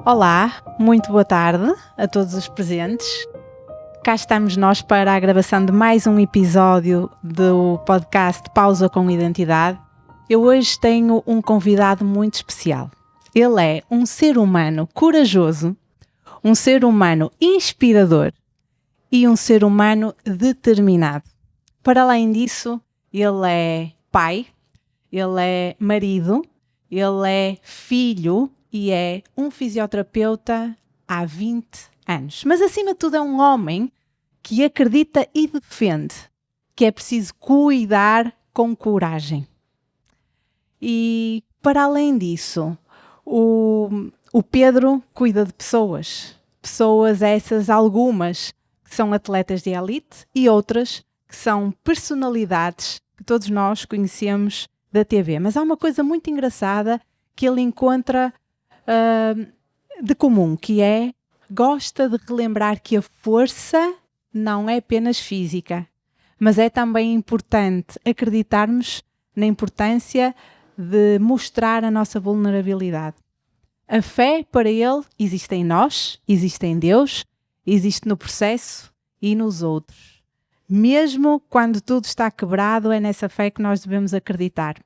Olá, muito boa tarde a todos os presentes. Cá estamos nós para a gravação de mais um episódio do podcast Pausa com Identidade. Eu hoje tenho um convidado muito especial. Ele é um ser humano corajoso, um ser humano inspirador e um ser humano determinado. Para além disso, ele é pai, ele é marido, ele é filho e é um fisioterapeuta há 20 anos. Mas acima de tudo é um homem que acredita e defende que é preciso cuidar com coragem. E para além disso, o Pedro cuida de pessoas. Pessoas essas, algumas que são atletas de elite e outras que são personalidades que todos nós conhecemos da TV. Mas há uma coisa muito engraçada que ele encontra de comum, que é, gosta de relembrar que a força não é apenas física, mas é também importante acreditarmos na importância de mostrar a nossa vulnerabilidade. A fé, para ele, existe em nós, existe em Deus, existe no processo e nos outros. Mesmo quando tudo está quebrado, é nessa fé que nós devemos acreditar.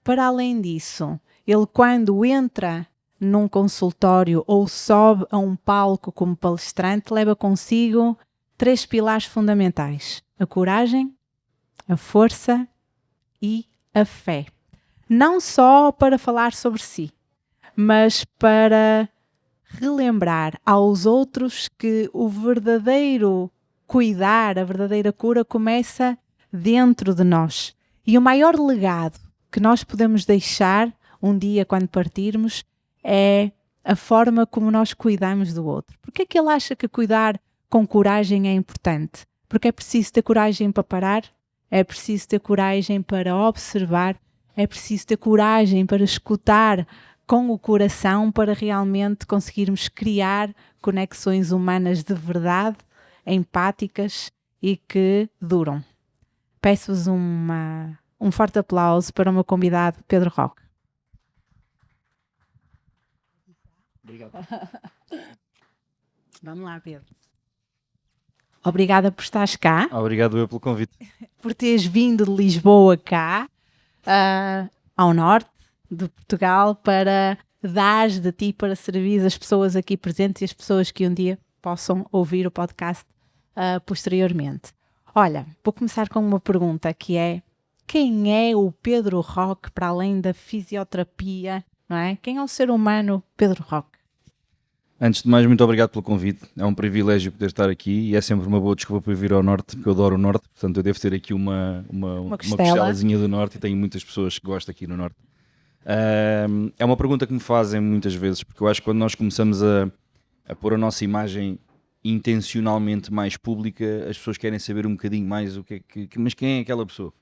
Para além disso, ele quando entra num consultório ou sobe a um palco como palestrante, leva consigo 3 pilares fundamentais: a coragem, a força e a fé. Não só para falar sobre si, mas para relembrar aos outros que o verdadeiro cuidar, a verdadeira cura começa dentro de nós. E o maior legado que nós podemos deixar um dia quando partirmos é a forma como nós cuidamos do outro. Porque é que ele acha que cuidar com coragem é importante? Porque é preciso ter coragem para parar, é preciso ter coragem para observar, é preciso ter coragem para escutar com o coração para realmente conseguirmos criar conexões humanas de verdade, empáticas e que duram. Peço-vos um forte aplauso para o meu convidado Pedro Roque. Obrigado. Vamos lá, Pedro. Obrigada por estares cá. Obrigado eu pelo convite. Por teres vindo de Lisboa cá, ao norte de Portugal, para dares de ti, para servir as pessoas aqui presentes e as pessoas que um dia possam ouvir o podcast posteriormente. Olha, vou começar com uma pergunta que é: quem é o Pedro Roque para além da fisioterapia, não é? Quem é o ser humano Pedro Roque? Antes de mais, muito obrigado pelo convite. É um privilégio poder estar aqui e é sempre uma boa desculpa para vir ao Norte, porque eu adoro o Norte, portanto eu devo ter aqui uma costelazinha do Norte e tenho muitas pessoas que gostam aqui no Norte. É uma pergunta que me fazem muitas vezes, porque eu acho que quando nós começamos a pôr a nossa imagem intencionalmente mais pública, as pessoas querem saber um bocadinho mais mas quem é aquela pessoa?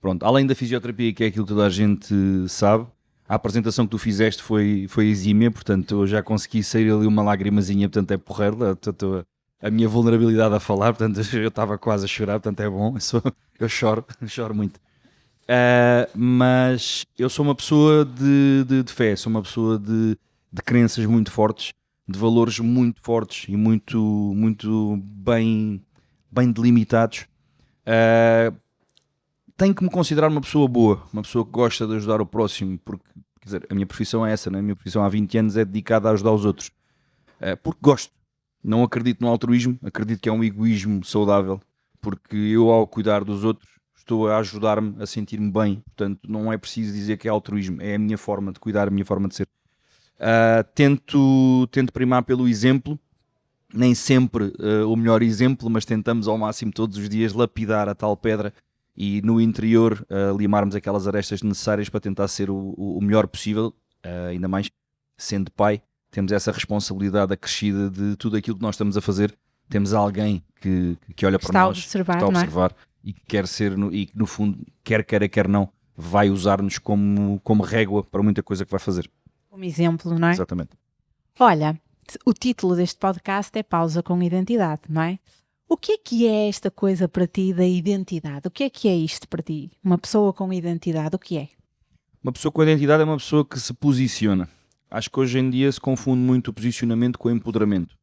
Pronto, além da fisioterapia, que é aquilo que toda a gente sabe, a apresentação que tu fizeste foi exímia, portanto eu já consegui sair ali uma lagrimazinha, portanto é porreiro, portanto, a minha vulnerabilidade a falar, portanto eu estava quase a chorar, portanto é bom, eu choro muito. Mas eu sou uma pessoa de fé, sou uma pessoa de crenças muito fortes, de valores muito fortes e muito bem delimitados. Tenho que me considerar uma pessoa boa, uma pessoa que gosta de ajudar o próximo, porque quer dizer, a minha profissão é essa, né? A minha profissão há 20 anos é dedicada a ajudar os outros, porque gosto. Não acredito no altruísmo, acredito que é um egoísmo saudável, porque eu, ao cuidar dos outros, estou a ajudar-me a sentir-me bem, portanto não é preciso dizer que é altruísmo, é a minha forma de cuidar, a minha forma de ser. Tento primar pelo exemplo, nem sempre o melhor exemplo, mas tentamos ao máximo todos os dias lapidar a tal pedra e no interior limarmos aquelas arestas necessárias para tentar ser o melhor possível, ainda mais sendo pai, temos essa responsabilidade acrescida de tudo aquilo que nós estamos a fazer, temos alguém que olha para nós, que está a observar e que quer ser, e que no fundo, quer queira, quer não, vai usar-nos como régua para muita coisa que vai fazer. Como exemplo, não é? Exatamente. Olha, o título deste podcast é Pausa com Identidade, não é? O que é esta coisa para ti da identidade? O que é isto para ti? Uma pessoa com identidade, o que é? Uma pessoa com identidade é uma pessoa que se posiciona. Acho que hoje em dia se confunde muito o posicionamento com o empoderamento.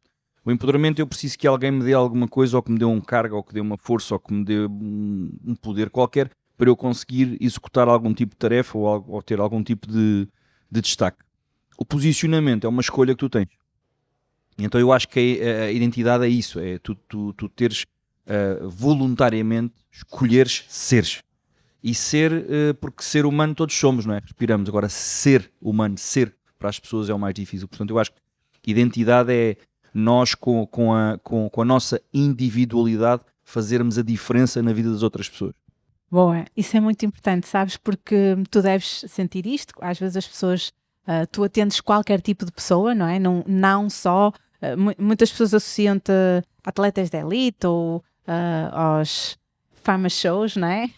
O empoderamento, eu preciso que alguém me dê alguma coisa, ou que me dê um cargo, ou que dê uma força, ou que me dê um poder qualquer, para eu conseguir executar algum tipo de tarefa ou ter algum tipo de destaque. O posicionamento é uma escolha que tu tens. Então eu acho que a identidade é isso, é tu teres voluntariamente, escolheres seres. E ser, porque ser humano todos somos, não é? Respiramos. Agora, ser humano, ser para as pessoas é o mais difícil. Portanto, eu acho que identidade é nós, com a nossa individualidade, fazermos a diferença na vida das outras pessoas. Boa, isso é muito importante, sabes? Porque tu deves sentir isto. Às vezes as pessoas, tu atendes qualquer tipo de pessoa, não é? Não só. Muitas pessoas associam-te a atletas de elite ou aos famous shows, não é?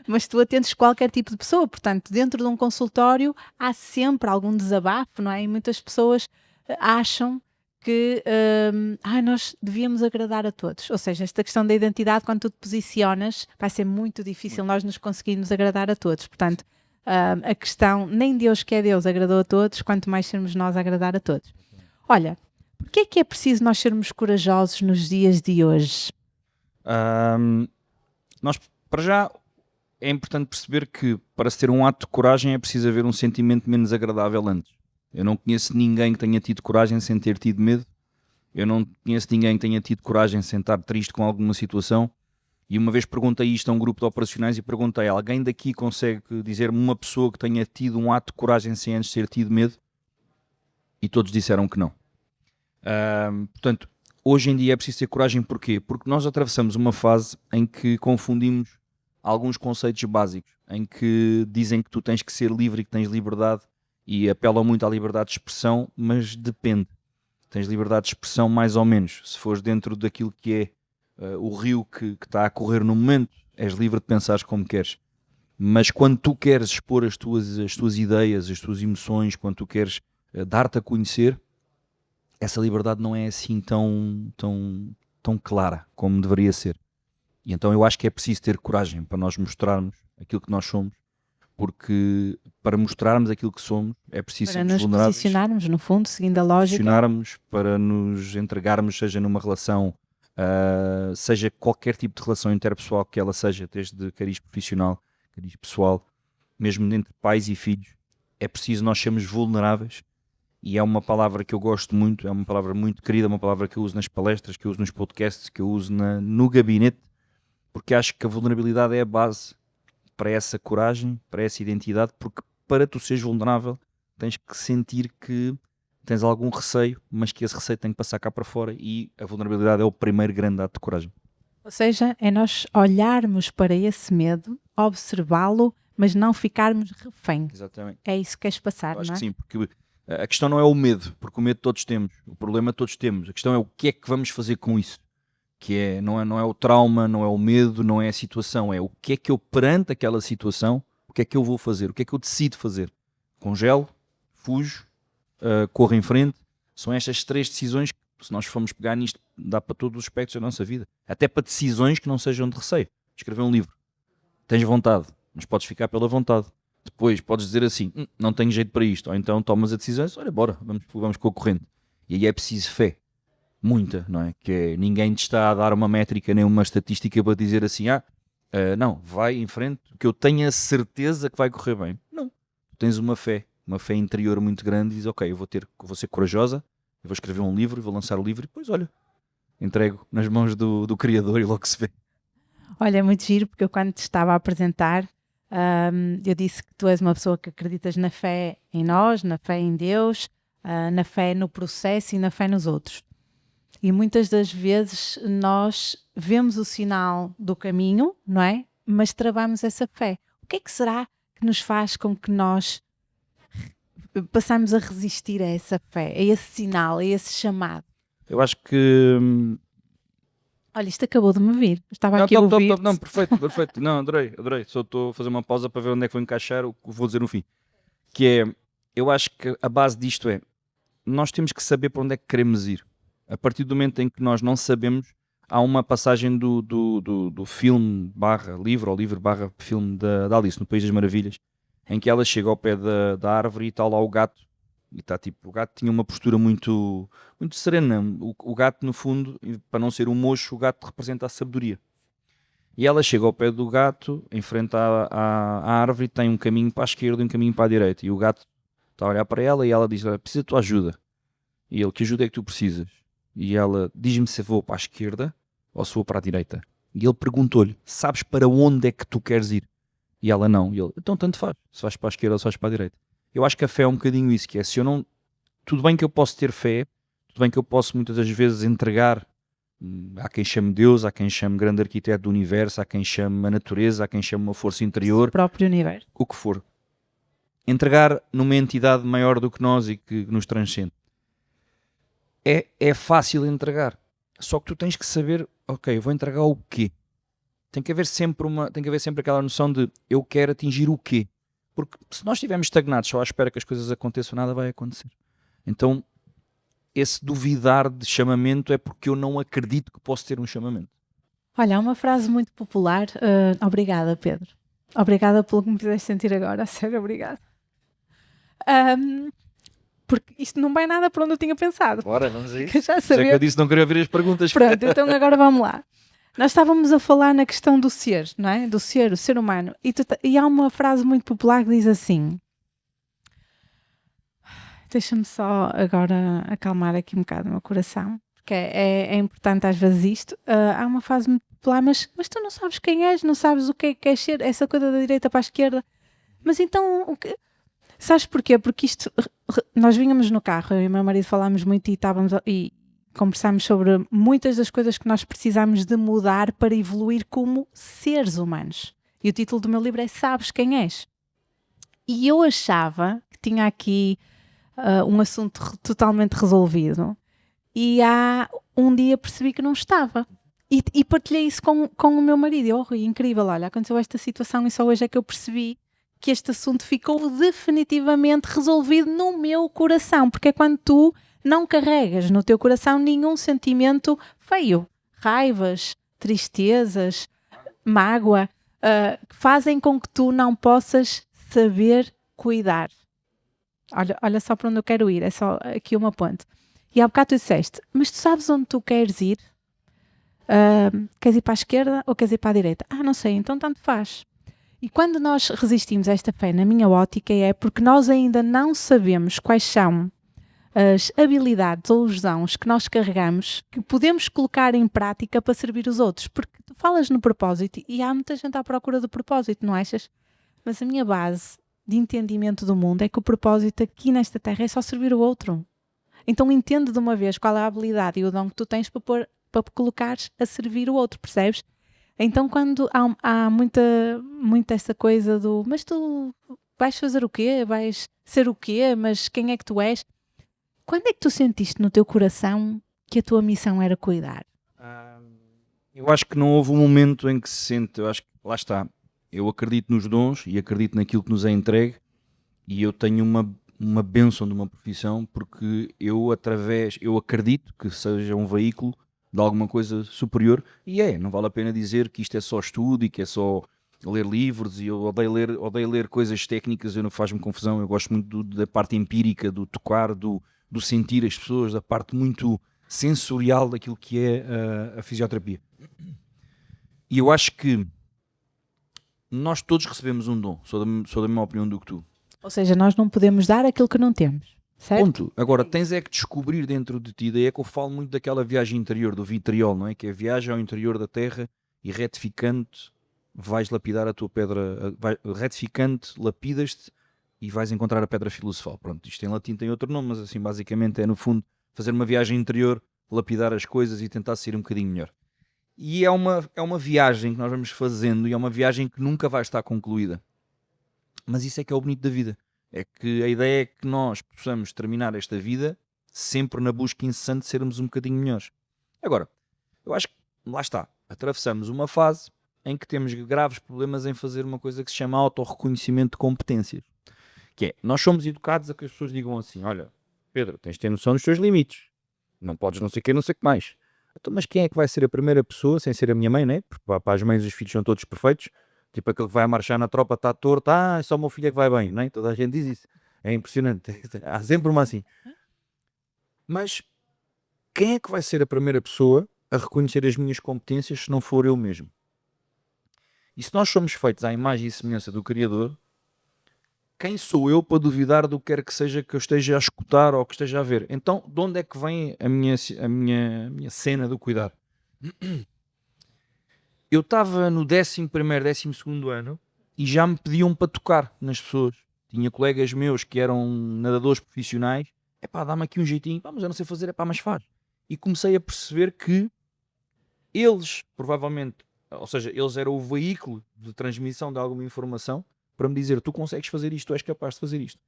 Mas tu atendes qualquer tipo de pessoa, portanto, dentro de um consultório há sempre algum desabafo, não é? E muitas pessoas acham que nós devíamos agradar a todos. Ou seja, esta questão da identidade, quando tu te posicionas, vai ser muito difícil nós nos conseguirmos agradar a todos. Portanto, a questão, nem Deus que é Deus agradou a todos, quanto mais sermos nós a agradar a todos. Olha, porquê é que é preciso nós sermos corajosos nos dias de hoje? Nós, para já, é importante perceber que para se ter um ato de coragem é preciso haver um sentimento menos agradável antes. Eu não conheço ninguém que tenha tido coragem sem ter tido medo. Eu não conheço ninguém que tenha tido coragem sem estar triste com alguma situação. E uma vez perguntei isto a um grupo de operacionais e perguntei: alguém daqui consegue dizer-me uma pessoa que tenha tido um ato de coragem sem antes ter tido medo? E todos disseram que não. Portanto, hoje em dia é preciso ter coragem. Porquê? Porque nós atravessamos uma fase em que confundimos alguns conceitos básicos, em que dizem que tu tens que ser livre e que tens liberdade, e apelam muito à liberdade de expressão, mas depende. Tens liberdade de expressão mais ou menos. Se fores dentro daquilo que é o rio que está a correr no momento, és livre de pensares como queres. Mas quando tu queres expor as tuas ideias, as tuas emoções, quando tu queres dar-te a conhecer, essa liberdade não é assim tão clara como deveria ser. E então eu acho que é preciso ter coragem para nós mostrarmos aquilo que nós somos, porque para mostrarmos aquilo que somos é preciso sermos vulneráveis. Para nos posicionarmos, no fundo, seguindo a lógica. Posicionarmos, para nos entregarmos, seja numa relação, seja qualquer tipo de relação interpessoal que ela seja, desde cariz profissional, cariz pessoal, mesmo entre pais e filhos, é preciso nós sermos vulneráveis. E é uma palavra que eu gosto muito, é uma palavra muito querida, uma palavra que eu uso nas palestras, que eu uso nos podcasts, que eu uso no gabinete, porque acho que a vulnerabilidade é a base para essa coragem, para essa identidade, porque para tu seres vulnerável tens que sentir que tens algum receio, mas que esse receio tem que passar cá para fora, e a vulnerabilidade é o primeiro grande ato de coragem. Ou seja, é nós olharmos para esse medo, observá-lo, mas não ficarmos refém. Exatamente. É isso que queres passar, eu acho não é? Que sim, porque a questão não é o medo, porque o medo todos temos, o problema todos temos, a questão é o que é que vamos fazer com isso. Que não é o trauma, não é o medo, não é a situação, é o que é que eu, perante aquela situação, o que é que eu vou fazer, o que é que eu decido fazer. Congelo, fujo, corro em frente. São estas 3 decisões que, se nós formos pegar nisto, dá para todos os aspectos da nossa vida. Até para decisões que não sejam de receio. Escrever um livro. Tens vontade, mas podes ficar pela vontade. Depois podes dizer assim, não tenho jeito para isto. Ou então tomas a decisão e olha, bora, vamos com a corrente. E aí é preciso fé. Muita, não é? Que é, ninguém te está a dar uma métrica nem uma estatística para dizer assim, não, vai em frente, que eu tenho a certeza que vai correr bem. Não. Tu tens uma fé interior muito grande e dizes, ok, eu vou ser corajosa, eu vou escrever um livro, vou lançar o livro e depois, olha, entrego nas mãos do Criador e logo se vê. Olha, é muito giro, porque eu quando te estava a apresentar, eu disse que tu és uma pessoa que acreditas na fé em nós, na fé em Deus, na fé no processo e na fé nos outros. E muitas das vezes nós vemos o sinal do caminho, não é? Mas travamos essa fé. O que é que será que nos faz com que nós passamos a resistir a essa fé, a esse sinal, a esse chamado? Eu acho que... Olha, isto acabou de me vir. Estava aqui a ouvir. Top. Não, perfeito. Não, adorei. Só estou a fazer uma pausa para ver onde é que vou encaixar o que vou dizer no fim. Que é, eu acho que a base disto é, nós temos que saber para onde é que queremos ir. A partir do momento em que nós não sabemos, há uma passagem do filme /livro ou livro /filme da Alice no País das Maravilhas, em que ela chega ao pé da árvore e está lá o gato E está tipo, o gato tinha uma postura muito, muito serena. O gato, no fundo, para não ser um mocho, o gato representa a sabedoria. E ela chega ao pé do gato, em frente à árvore, tem um caminho para a esquerda e um caminho para a direita. E o gato está a olhar para ela e ela diz: preciso da tua ajuda. E ele: que ajuda é que tu precisas? E ela: diz-me se vou para a esquerda ou se vou para a direita. E ele perguntou-lhe: sabes para onde é que tu queres ir? E ela: não. E ele: então tanto faz, se vais para a esquerda ou se vais para a direita. Eu acho que a fé é um bocadinho isso, que é, se eu não... Tudo bem que eu posso ter fé, tudo bem que eu posso muitas das vezes entregar, há quem chame Deus, há quem chame grande arquiteto do universo, há quem chame a natureza, há quem chame uma força interior, o próprio universo, o que for. Entregar numa entidade maior do que nós e que nos transcende. É fácil entregar, só que tu tens que saber, ok, eu vou entregar o quê? Tem que haver sempre aquela noção de eu quero atingir o quê? Porque se nós estivermos estagnados só à espera que as coisas aconteçam, nada vai acontecer. Então, esse duvidar de chamamento é porque eu não acredito que posso ter um chamamento. Olha, há uma frase muito popular. Obrigada, Pedro. Obrigada pelo que me fizeste sentir agora. A sério, obrigada. Porque isto não vai nada para onde eu tinha pensado. Bora, vamos a isso. Já sabia. Que eu disse não queria ouvir as perguntas. Pronto, então agora vamos lá. Nós estávamos a falar na questão do ser, não é? Do ser, o ser humano. E há uma frase muito popular que diz assim... Deixa-me só agora acalmar aqui um bocado o meu coração, porque é importante às vezes isto. Há uma frase muito popular, mas tu não sabes quem és, não sabes o que é que queres ser, essa coisa da direita para a esquerda. Mas então, sabes porquê? Porque isto, nós vínhamos no carro, eu e o meu marido falámos muito e conversámos sobre muitas das coisas que nós precisamos de mudar para evoluir como seres humanos. E o título do meu livro é Sabes Quem És? E eu achava que tinha aqui um assunto totalmente resolvido e há um dia percebi que não estava e partilhei isso com o meu marido. Eu, Rui, incrível, olha, aconteceu esta situação e só hoje é que eu percebi que este assunto ficou definitivamente resolvido no meu coração, porque é quando tu não carregas no teu coração nenhum sentimento feio, raivas, tristezas, mágoa, que fazem com que tu não possas saber cuidar. Olha só para onde eu quero ir, é só aqui uma ponte. E há bocado tu disseste, mas tu sabes onde tu queres ir? Queres ir para a esquerda ou queres ir para a direita? Não sei, então tanto faz. E quando nós resistimos a esta fé, na minha ótica, é porque nós ainda não sabemos quais são as habilidades ou os dons que nós carregamos que podemos colocar em prática para servir os outros. Porque tu falas no propósito e há muita gente à procura do propósito, não achas? Mas a minha base de entendimento do mundo é que o propósito aqui nesta terra é só servir o outro. Então entende de uma vez qual é a habilidade e o dom que tu tens para colocares a servir o outro, percebes? Então quando há muita essa coisa do mas tu vais fazer o quê? Vais ser o quê? Mas quem é que tu és? Quando é que tu sentiste no teu coração que a tua missão era cuidar? Eu acho que não houve um momento em que se sente, eu acho que lá está. Eu acredito nos dons e acredito naquilo que nos é entregue e eu tenho uma bênção de uma profissão porque eu acredito que seja um veículo de alguma coisa superior e não vale a pena dizer que isto é só estudo e que é só ler livros e eu odeio ler coisas técnicas, eu não faz-me confusão, eu gosto muito da parte empírica, do tocar, do sentir as pessoas, da parte muito sensorial daquilo que é a fisioterapia. E eu acho que nós todos recebemos um dom, sou da mesma opinião do que tu. Ou seja, nós não podemos dar aquilo que não temos, certo? Ponto. Agora, tens é que descobrir dentro de ti, daí é que eu falo muito daquela viagem interior, do vitriol, não é? Que é a viagem ao interior da terra e retificante vais lapidar a tua pedra, retificante, lapidas-te e vais encontrar a pedra filosofal. Pronto, isto em latim tem outro nome, mas assim, basicamente é no fundo fazer uma viagem interior, lapidar as coisas e tentar ser um bocadinho melhor. E é uma viagem que nós vamos fazendo e é uma viagem que nunca vai estar concluída. Mas isso é que é o bonito da vida. É que a ideia é que nós possamos terminar esta vida sempre na busca incessante de sermos um bocadinho melhores. Agora, eu acho que, lá está, atravessamos uma fase em que temos graves problemas em fazer uma coisa que se chama autorreconhecimento de competências. Que é, nós somos educados a que as pessoas digam assim, olha, Pedro, tens de ter noção dos teus limites. Não podes não sei o que, não sei o que mais. Então, mas quem é que vai ser a primeira pessoa, sem ser a minha mãe, né? Porque para as mães os filhos são todos perfeitos. Tipo aquele que vai marchar na tropa está torto, só o meu filho é que vai bem, né? Toda a gente diz isso. É impressionante. Há sempre uma assim. Mas quem é que vai ser a primeira pessoa a reconhecer as minhas competências se não for eu mesmo? E se nós somos feitos à imagem e semelhança do Criador, quem sou eu para duvidar do que quer que seja que eu esteja a escutar ou que esteja a ver? Então, de onde é que vem a minha cena do cuidar? Eu estava no 11º, 12º ano e já me pediam para tocar nas pessoas. Tinha colegas meus que eram nadadores profissionais. Dá-me aqui um jeitinho. Mas eu não sei fazer, mas faz. E comecei a perceber que eles, provavelmente, ou seja, eles eram o veículo de transmissão de alguma informação para me dizer, tu consegues fazer isto, tu és capaz de fazer isto.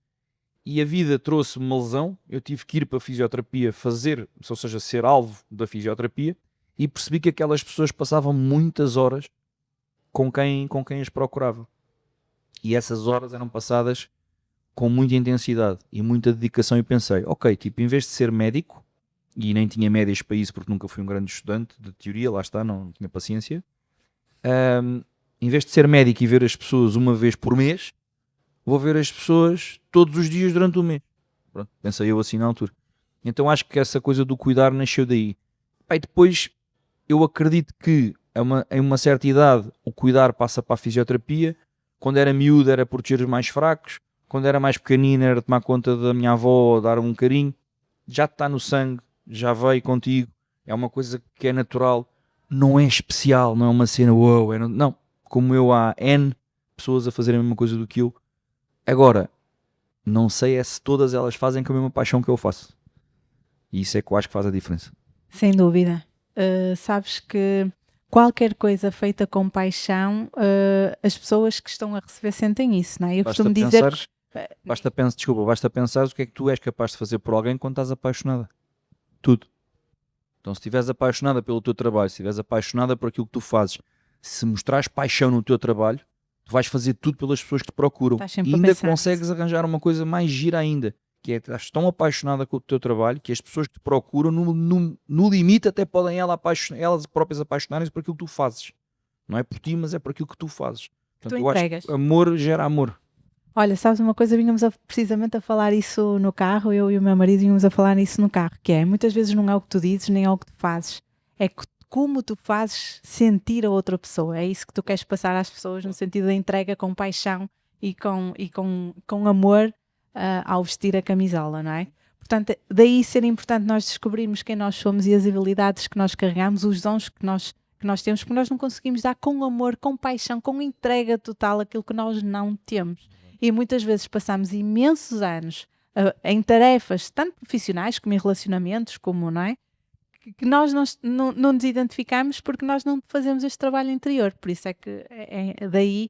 E a vida trouxe-me uma lesão, eu tive que ir para a fisioterapia fazer, ou seja, ser alvo da fisioterapia, e percebi que aquelas pessoas passavam muitas horas com quem as procurava. E essas horas eram passadas com muita intensidade e muita dedicação, e pensei, ok, em vez de ser médico, e nem tinha médias para isso porque nunca fui um grande estudante de teoria, lá está, não tinha paciência, em vez de ser médico e ver as pessoas uma vez por mês, vou ver as pessoas todos os dias durante o mês. Pronto, pensei eu assim na altura. Então acho que essa coisa do cuidar nasceu daí. E depois eu acredito que em uma certa idade o cuidar passa para a fisioterapia. Quando era miúdo era proteger os mais fracos. Quando era mais pequenino era tomar conta da minha avó, dar um carinho. Já está no sangue, já veio contigo. É uma coisa que é natural. Não é especial, não é uma cena wow. Não, como eu, há N pessoas a fazerem a mesma coisa do que eu. Agora, não sei se todas elas fazem com a mesma paixão que eu faço. E isso é que eu acho que faz a diferença. Sem dúvida. Sabes que qualquer coisa feita com paixão, as pessoas que estão a receber sentem isso, não é? Eu costumo dizer... Basta pensar o que é que tu és capaz de fazer por alguém quando estás apaixonada. Tudo. Então se estiveres apaixonada pelo teu trabalho, se estiveres apaixonada por aquilo que tu fazes, se mostrares paixão no teu trabalho, tu vais fazer tudo pelas pessoas que te procuram. E ainda consegues arranjar uma coisa mais gira ainda, que é que estás tão apaixonada com o teu trabalho que as pessoas que te procuram no limite até podem elas próprias apaixonarem-se por aquilo que tu fazes. Não é por ti, mas é por aquilo que tu fazes. Portanto, eu acho que amor gera amor. Olha, sabes uma coisa, vínhamos precisamente a falar isso no carro, eu e o meu marido vínhamos a falar isso no carro, que é, muitas vezes não é o que tu dizes, nem é o que tu fazes, é como tu fazes sentir a outra pessoa, é isso que tu queres passar às pessoas, no sentido da entrega com paixão e com amor ao vestir a camisola, não é? Portanto, daí ser importante nós descobrirmos quem nós somos e as habilidades que nós carregamos, os dons que nós temos, porque nós não conseguimos dar com amor, com paixão, com entrega total aquilo que nós não temos. E muitas vezes passamos imensos anos em tarefas, tanto profissionais como em relacionamentos, como, não é? Que nós não nos identificamos porque nós não fazemos este trabalho interior. Por isso é que é daí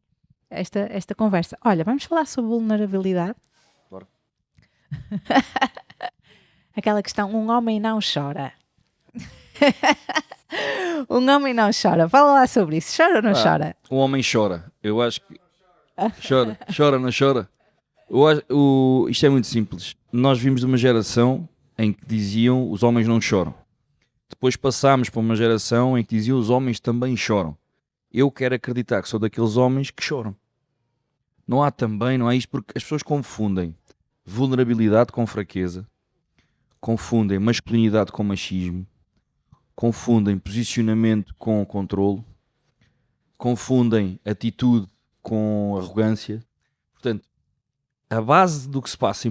esta conversa. Olha, vamos falar sobre vulnerabilidade? Bora. Aquela questão, um homem não chora. Um homem não chora. Fala lá sobre isso. Chora ou não chora? Um homem chora. Eu acho que... Chora, não chora? Isto é muito simples. Nós vimos de uma geração em que diziam os homens não choram. Depois passámos para uma geração em que diziam os homens também choram. Eu quero acreditar que sou daqueles homens que choram. Não há isto, porque as pessoas confundem vulnerabilidade com fraqueza, confundem masculinidade com machismo, confundem posicionamento com controlo, confundem atitude com arrogância. Portanto, a base do que se passa,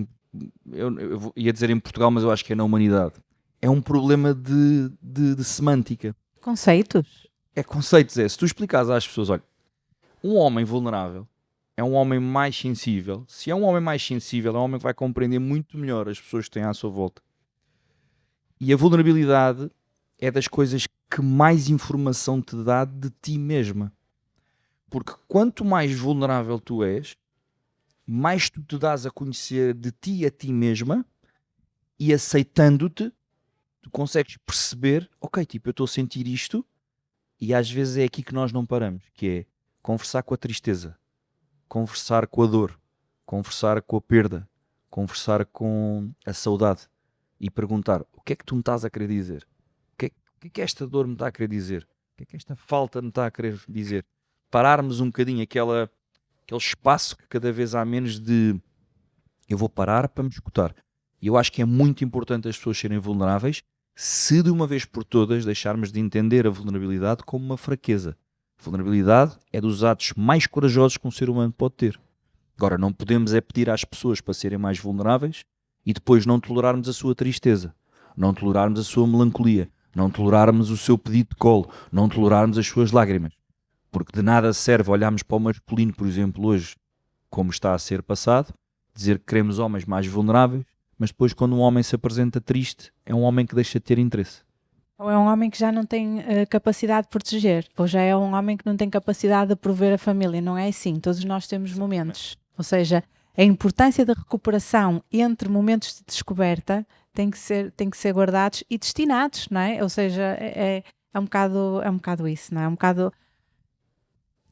eu ia dizer em Portugal, mas eu acho que é na humanidade, é um problema de semântica. Conceitos? É conceitos, se tu explicares às pessoas, olha, um homem vulnerável é um homem mais sensível. Se é um homem mais sensível, é um homem que vai compreender muito melhor as pessoas que têm à sua volta. E a vulnerabilidade é das coisas que mais informação te dá de ti mesma. Porque quanto mais vulnerável tu és, mais tu te dás a conhecer de ti a ti mesma, e aceitando-te, tu consegues perceber, ok, eu estou a sentir isto, e às vezes é aqui que nós não paramos, que é conversar com a tristeza, conversar com a dor, conversar com a perda, conversar com a saudade, e perguntar, o que é que tu me estás a querer dizer? O que é que esta dor me está a querer dizer? O que é que esta falta me está a querer dizer? Pararmos um bocadinho aquele espaço que cada vez há menos de eu vou parar para me escutar. E eu acho que é muito importante as pessoas serem vulneráveis, se de uma vez por todas deixarmos de entender a vulnerabilidade como uma fraqueza. Vulnerabilidade é dos atos mais corajosos que um ser humano pode ter. Agora, não podemos é pedir às pessoas para serem mais vulneráveis e depois não tolerarmos a sua tristeza, não tolerarmos a sua melancolia, não tolerarmos o seu pedido de colo, não tolerarmos as suas lágrimas. Porque de nada serve olharmos para o masculino, por exemplo, hoje, como está a ser passado, dizer que queremos homens mais vulneráveis, mas depois quando um homem se apresenta triste, é um homem que deixa de ter interesse. Ou é um homem que já não tem capacidade de proteger, ou já é um homem que não tem capacidade de prover a família. Não é assim, todos nós temos momentos. Ou seja, a importância da recuperação entre momentos de descoberta tem que ser guardados e destinados, não é? Ou seja, é um bocado isso, não é? É um bocado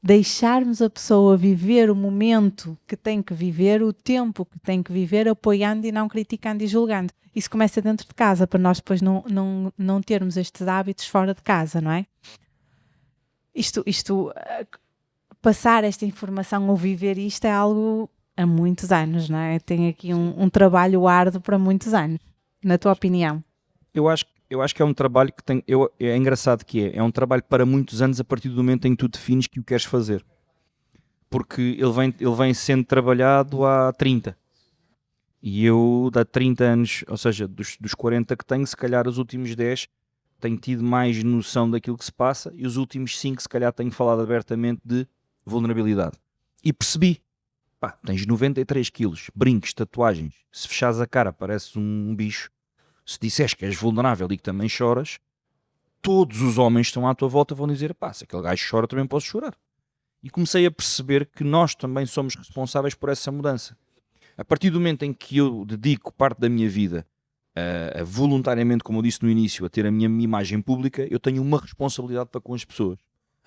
deixarmos a pessoa viver o momento que tem que viver, o tempo que tem que viver, apoiando e não criticando e julgando. Isso começa dentro de casa, para nós depois não termos estes hábitos fora de casa, não é? Passar esta informação ou viver isto é algo há muitos anos, não é? Tem aqui um trabalho árduo para muitos anos, na tua opinião. Eu acho que é um trabalho que tem. É engraçado que é um trabalho para muitos anos a partir do momento em que tu defines que o queres fazer. Porque ele vem sendo trabalhado há 30. E eu, há 30 anos, ou seja, dos 40 que tenho, se calhar os últimos 10 tenho tido mais noção daquilo que se passa e os últimos 5 se calhar tenho falado abertamente de vulnerabilidade. E percebi, pá, tens 93 quilos, brincos, tatuagens, se fechares a cara pareces um bicho. Se disseres que és vulnerável e que também choras, todos os homens que estão à tua volta vão dizer, pá, se aquele gajo chora, também posso chorar. E comecei a perceber que nós também somos responsáveis por essa mudança. A partir do momento em que eu dedico parte da minha vida a voluntariamente, como eu disse no início, a ter a minha imagem pública, eu tenho uma responsabilidade para com as pessoas.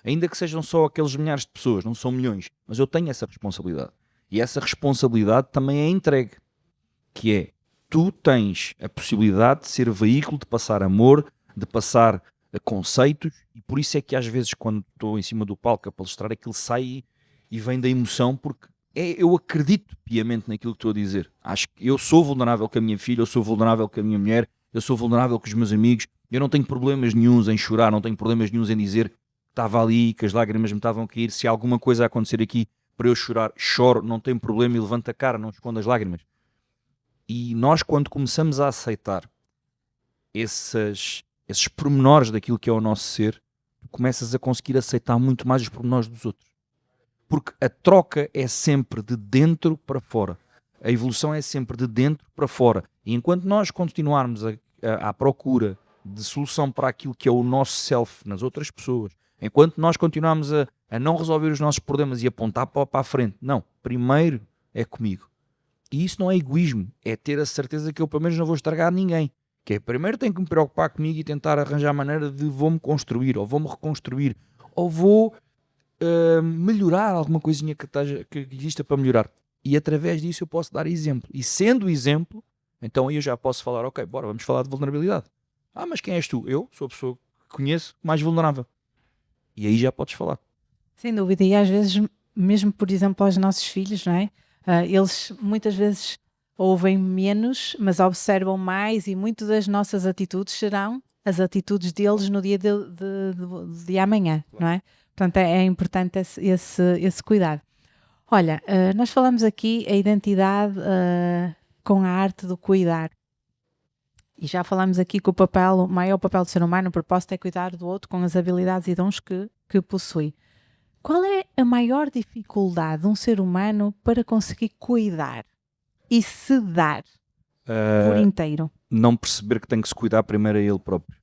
Ainda que sejam só aqueles milhares de pessoas, não são milhões, mas eu tenho essa responsabilidade. E essa responsabilidade também é entregue, que é, tu tens a possibilidade de ser veículo, de passar amor, de passar conceitos, e por isso é que às vezes quando estou em cima do palco a palestrar, aquilo sai e vem da emoção, porque eu acredito piamente naquilo que estou a dizer. Acho que eu sou vulnerável com a minha filha, eu sou vulnerável com a minha mulher, eu sou vulnerável com os meus amigos, eu não tenho problemas nenhuns em chorar, não tenho problemas nenhuns em dizer que estava ali, que as lágrimas me estavam a cair, se há alguma coisa a acontecer aqui para eu chorar, choro, não tenho problema e levanto a cara, não escondo as lágrimas. E nós, quando começamos a aceitar esses pormenores daquilo que é o nosso ser, tu começas a conseguir aceitar muito mais os pormenores dos outros. Porque a troca é sempre de dentro para fora. A evolução é sempre de dentro para fora. E enquanto nós continuarmos à procura de solução para aquilo que é o nosso self nas outras pessoas, enquanto nós continuarmos a não resolver os nossos problemas e apontar para a frente, não, primeiro é comigo. E isso não é egoísmo, é ter a certeza que eu pelo menos não vou estragar ninguém. Que é, primeiro tenho que me preocupar comigo e tentar arranjar maneira de vou-me construir, ou vou-me reconstruir, ou vou melhorar alguma coisinha que exista para melhorar. E através disso eu posso dar exemplo. E sendo exemplo, então aí eu já posso falar, ok, bora, vamos falar de vulnerabilidade. Ah, mas quem és tu? Eu sou a pessoa que conheço mais vulnerável. E aí já podes falar. Sem dúvida, e às vezes, mesmo por exemplo aos nossos filhos, não é? Eles muitas vezes ouvem menos, mas observam mais, e muitas das nossas atitudes serão as atitudes deles no dia de amanhã, não é? Portanto, é importante esse cuidado. Olha, nós falamos aqui a identidade com a arte do cuidar. E já falamos aqui que o maior papel do ser humano, o propósito é cuidar do outro com as habilidades e dons que possui. Qual é a maior dificuldade de um ser humano para conseguir cuidar e se dar por inteiro? Não perceber que tem que se cuidar primeiro a ele próprio.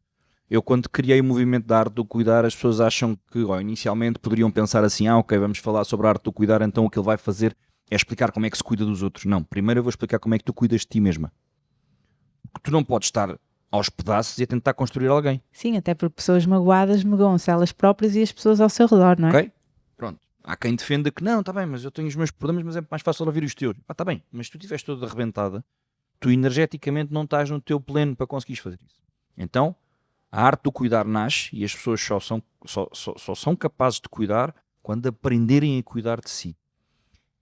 Eu, quando criei o movimento da arte do cuidar, as pessoas acham que, inicialmente poderiam pensar assim, ok, vamos falar sobre a arte do cuidar, então o que ele vai fazer é explicar como é que se cuida dos outros. Não, primeiro eu vou explicar como é que tu cuidas de ti mesma. Porque tu não podes estar aos pedaços e a tentar construir alguém. Sim, até porque pessoas magoadas magoam-se elas próprias e as pessoas ao seu redor, não é? Ok? Pronto. Há quem defenda que não, está bem, mas eu tenho os meus problemas, mas é mais fácil ouvir os teus. Está bem, mas se tu estiveres toda arrebentada, tu energeticamente não estás no teu pleno para conseguires fazer isso. Então, a arte do cuidar nasce e as pessoas só são capazes de cuidar quando aprenderem a cuidar de si.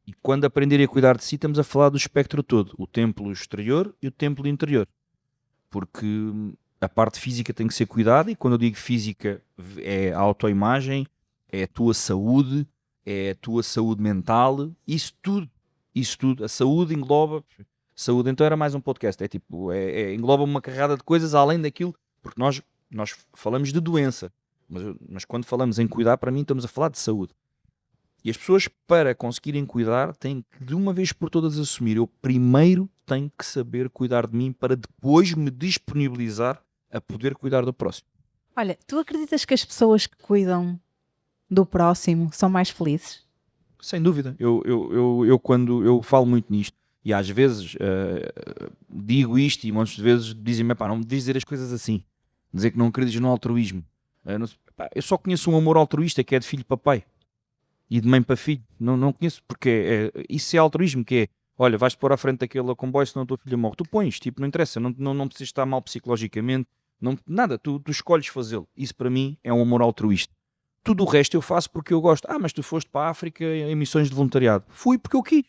E quando aprenderem a cuidar de si, estamos a falar do espectro todo. O templo exterior e o templo interior. Porque a parte física tem que ser cuidada, e quando eu digo física é a autoimagem, é a tua saúde, é a tua saúde mental, isso tudo. A saúde engloba... Saúde, então era mais um podcast, engloba uma carrada de coisas além daquilo, porque nós falamos de doença, mas quando falamos em cuidar, para mim estamos a falar de saúde. E as pessoas, para conseguirem cuidar, têm que de uma vez por todas assumir: eu primeiro tenho que saber cuidar de mim para depois me disponibilizar a poder cuidar do próximo. Olha, tu acreditas que as pessoas que cuidam do próximo são mais felizes? Sem dúvida. Eu quando eu falo muito nisto, e às vezes digo isto, e muitas vezes dizem-me: não me dizer as coisas assim, dizer que não acreditas no altruísmo. Eu só conheço um amor altruísta, que é de filho para pai e de mãe para filho. Não conheço, porque isso é altruísmo, que é: olha, vais-te pôr à frente daquele comboio, senão a tua filha morre. Tu pões, tipo, não interessa, não precisas estar mal psicologicamente, nada, tu escolhes fazê-lo. Isso para mim é um amor altruísta. Tudo o resto eu faço porque eu gosto. Mas tu foste para a África em missões de voluntariado. Fui porque eu quis.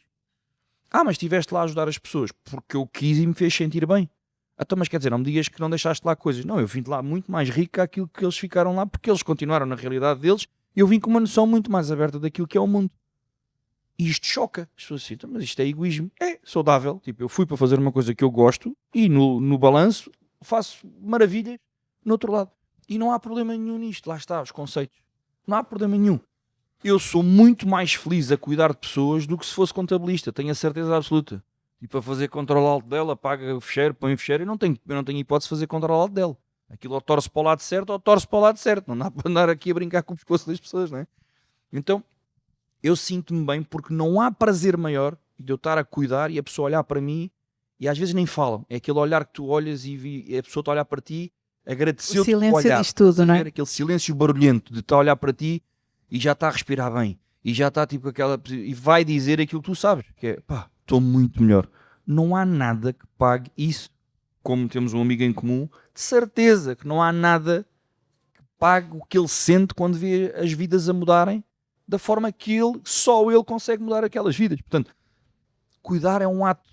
Mas estiveste lá a ajudar as pessoas porque eu quis e me fez sentir bem. Então, mas quer dizer, não me digas que não deixaste lá coisas. Não, eu vim de lá muito mais rico que aquilo que eles ficaram lá, porque eles continuaram na realidade deles, e eu vim com uma noção muito mais aberta daquilo que é o mundo. E isto choca. As pessoas assim: mas isto é egoísmo. É saudável. Tipo, eu fui para fazer uma coisa que eu gosto e no balanço faço maravilhas no outro lado. E não há problema nenhum nisto. Lá está, os conceitos. Não há problema nenhum. Eu sou muito mais feliz a cuidar de pessoas do que se fosse contabilista, tenho a certeza absoluta. E para fazer controle-alt dela, apaga o fecheiro, põe o fecheiro, eu não tenho hipótese de fazer controle-alt dela. Aquilo ou torce para o lado certo ou torce para o lado certo. Não dá para andar aqui a brincar com o pescoço das pessoas, não é? Então, eu sinto-me bem, porque não há prazer maior de eu estar a cuidar e a pessoa olhar para mim, e às vezes nem falam. É aquele olhar que tu olhas e a pessoa está a olhar para ti, agradeceu-te. O silêncio diz tudo, não é? Aquele silêncio barulhento de estar a olhar para ti e já está a respirar bem, e já está tipo e vai dizer aquilo que tu sabes, que é: estou muito melhor. Não há nada que pague isso. Como temos um amigo em comum, de certeza que não há nada que pague o que ele sente quando vê as vidas a mudarem da forma que só ele consegue mudar aquelas vidas. Portanto, cuidar é um ato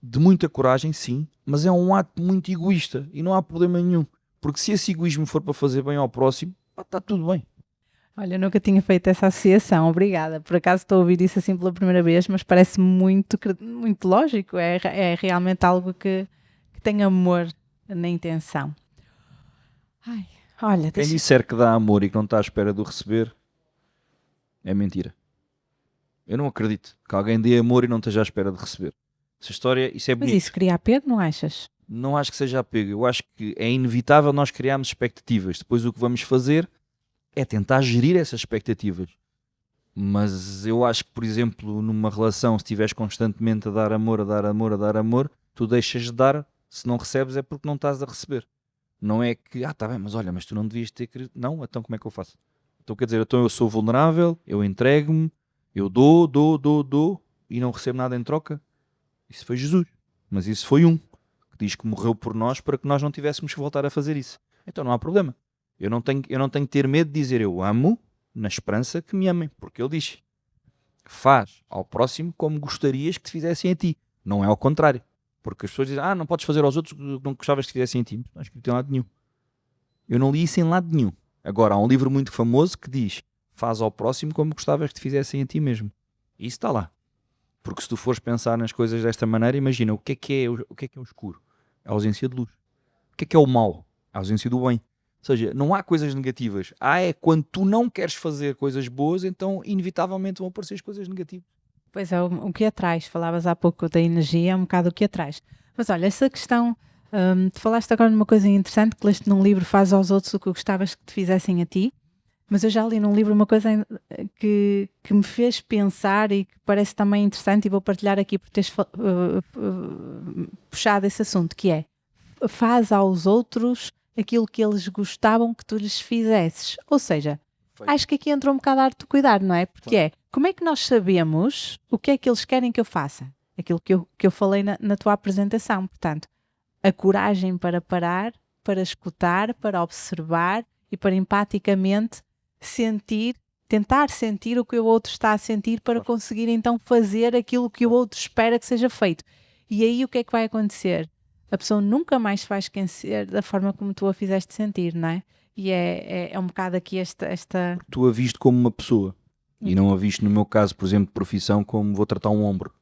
de muita coragem, sim, mas é um ato muito egoísta, e não há problema nenhum, porque se esse egoísmo for para fazer bem ao próximo, está tudo bem. Olha, eu nunca tinha feito essa associação, obrigada. Por acaso estou a ouvir isso assim pela primeira vez, mas parece muito lógico. É realmente algo que tem amor na intenção. Olha, quem disser que dá amor e que não está à espera do receber, é mentira. Eu não acredito que alguém dê amor e não esteja à espera de receber. Essa história, isso é bonito. Mas isso cria apego, não achas? Não acho que seja apego. Eu acho que é inevitável nós criarmos expectativas. Depois o que vamos fazer é tentar gerir essas expectativas. Mas eu acho que, por exemplo, numa relação, se estiveres constantemente a dar amor, tu deixas de dar. Se não recebes é porque não estás a receber. Não é que, está bem, mas olha, mas tu não devias ter querido. Não, então como é que eu faço? Então quer dizer, eu sou vulnerável, eu entrego-me, eu dou, e não recebo nada em troca. Isso foi Jesus. Mas isso foi que diz que morreu por nós para que nós não tivéssemos que voltar a fazer isso. Então não há problema. Eu não tenho que ter medo de dizer eu amo, na esperança que me amem. Porque ele diz: faz ao próximo como gostarias que te fizessem a ti. Não é ao contrário. Porque as pessoas dizem: não podes fazer aos outros o que não gostavas que fizessem a ti. Não é escrito em lado nenhum. Eu não li isso em lado nenhum. Agora, há um livro muito famoso que diz: faz ao próximo como gostavas que te fizessem a ti mesmo. E isso está lá. Porque se tu fores pensar nas coisas desta maneira, imagina, o que é o escuro? A ausência de luz. O que é o mau? A ausência do bem. Ou seja, não há coisas negativas. É quando tu não queres fazer coisas boas, então inevitavelmente vão aparecer as coisas negativas. Pois é, o que atrás. Falavas há pouco da energia, é um bocado o que atrás. Mas olha, essa questão, tu falaste agora numa coisa interessante, que leste num livro: faz aos outros o que gostavas que te fizessem a ti. Mas eu já li num livro uma coisa que me fez pensar e que parece também interessante, e vou partilhar aqui por teres puxado esse assunto, que é: faz aos outros aquilo que eles gostavam que tu lhes fizesses. Ou seja, acho que aqui entra um bocado a arte do cuidar, não é? Porque como é que nós sabemos o que é que eles querem que eu faça? Aquilo que eu falei na tua apresentação. Portanto, a coragem para parar, para escutar, para observar e para empaticamente sentir tentar sentir o que o outro está a sentir para conseguir então fazer aquilo que o outro espera que seja feito. E aí o que é que vai acontecer? A pessoa nunca mais se vai esquecer da forma como tu a fizeste sentir, não é? E é um bocado aqui esta... Tu a viste como uma pessoa e não a viste, no meu caso, por exemplo, de profissão, como vou tratar um ombro.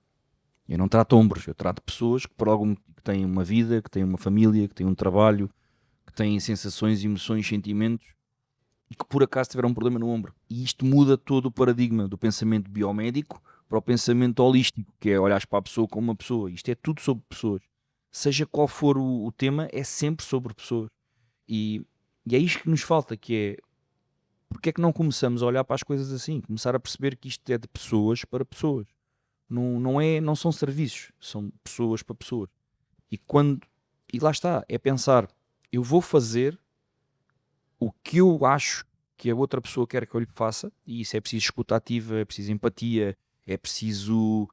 Eu não trato ombros, eu trato pessoas que por algum que têm uma vida, que têm uma família, que têm um trabalho, que têm sensações, emoções, sentimentos e que por acaso tiveram um problema no ombro. E isto muda todo o paradigma do pensamento biomédico para o pensamento holístico, que é olhar para a pessoa como uma pessoa. Isto é tudo sobre pessoas. Seja qual for o tema, é sempre sobre pessoas. E é isto que nos falta, que é porque é que não começamos a olhar para as coisas assim? Começar a perceber que isto é de pessoas para pessoas. Não são serviços, são pessoas para pessoas. E lá está, é pensar, eu vou fazer o que eu acho que a outra pessoa quer que eu lhe faça, e isso é preciso escuta ativa, é preciso empatia, é preciso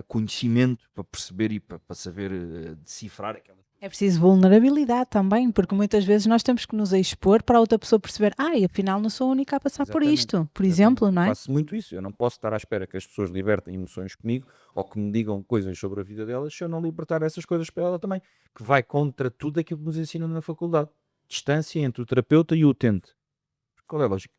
conhecimento para perceber e para saber decifrar aquela. É preciso vulnerabilidade também, porque muitas vezes nós temos que nos expor para a outra pessoa perceber, afinal não sou a única a passar por isto, por exemplo, não é? Eu faço muito isso, eu não posso estar à espera que as pessoas libertem emoções comigo ou que me digam coisas sobre a vida delas se eu não libertar essas coisas para ela também, que vai contra tudo aquilo que nos ensinam na faculdade. Distância entre o terapeuta e o utente. Qual é a lógica?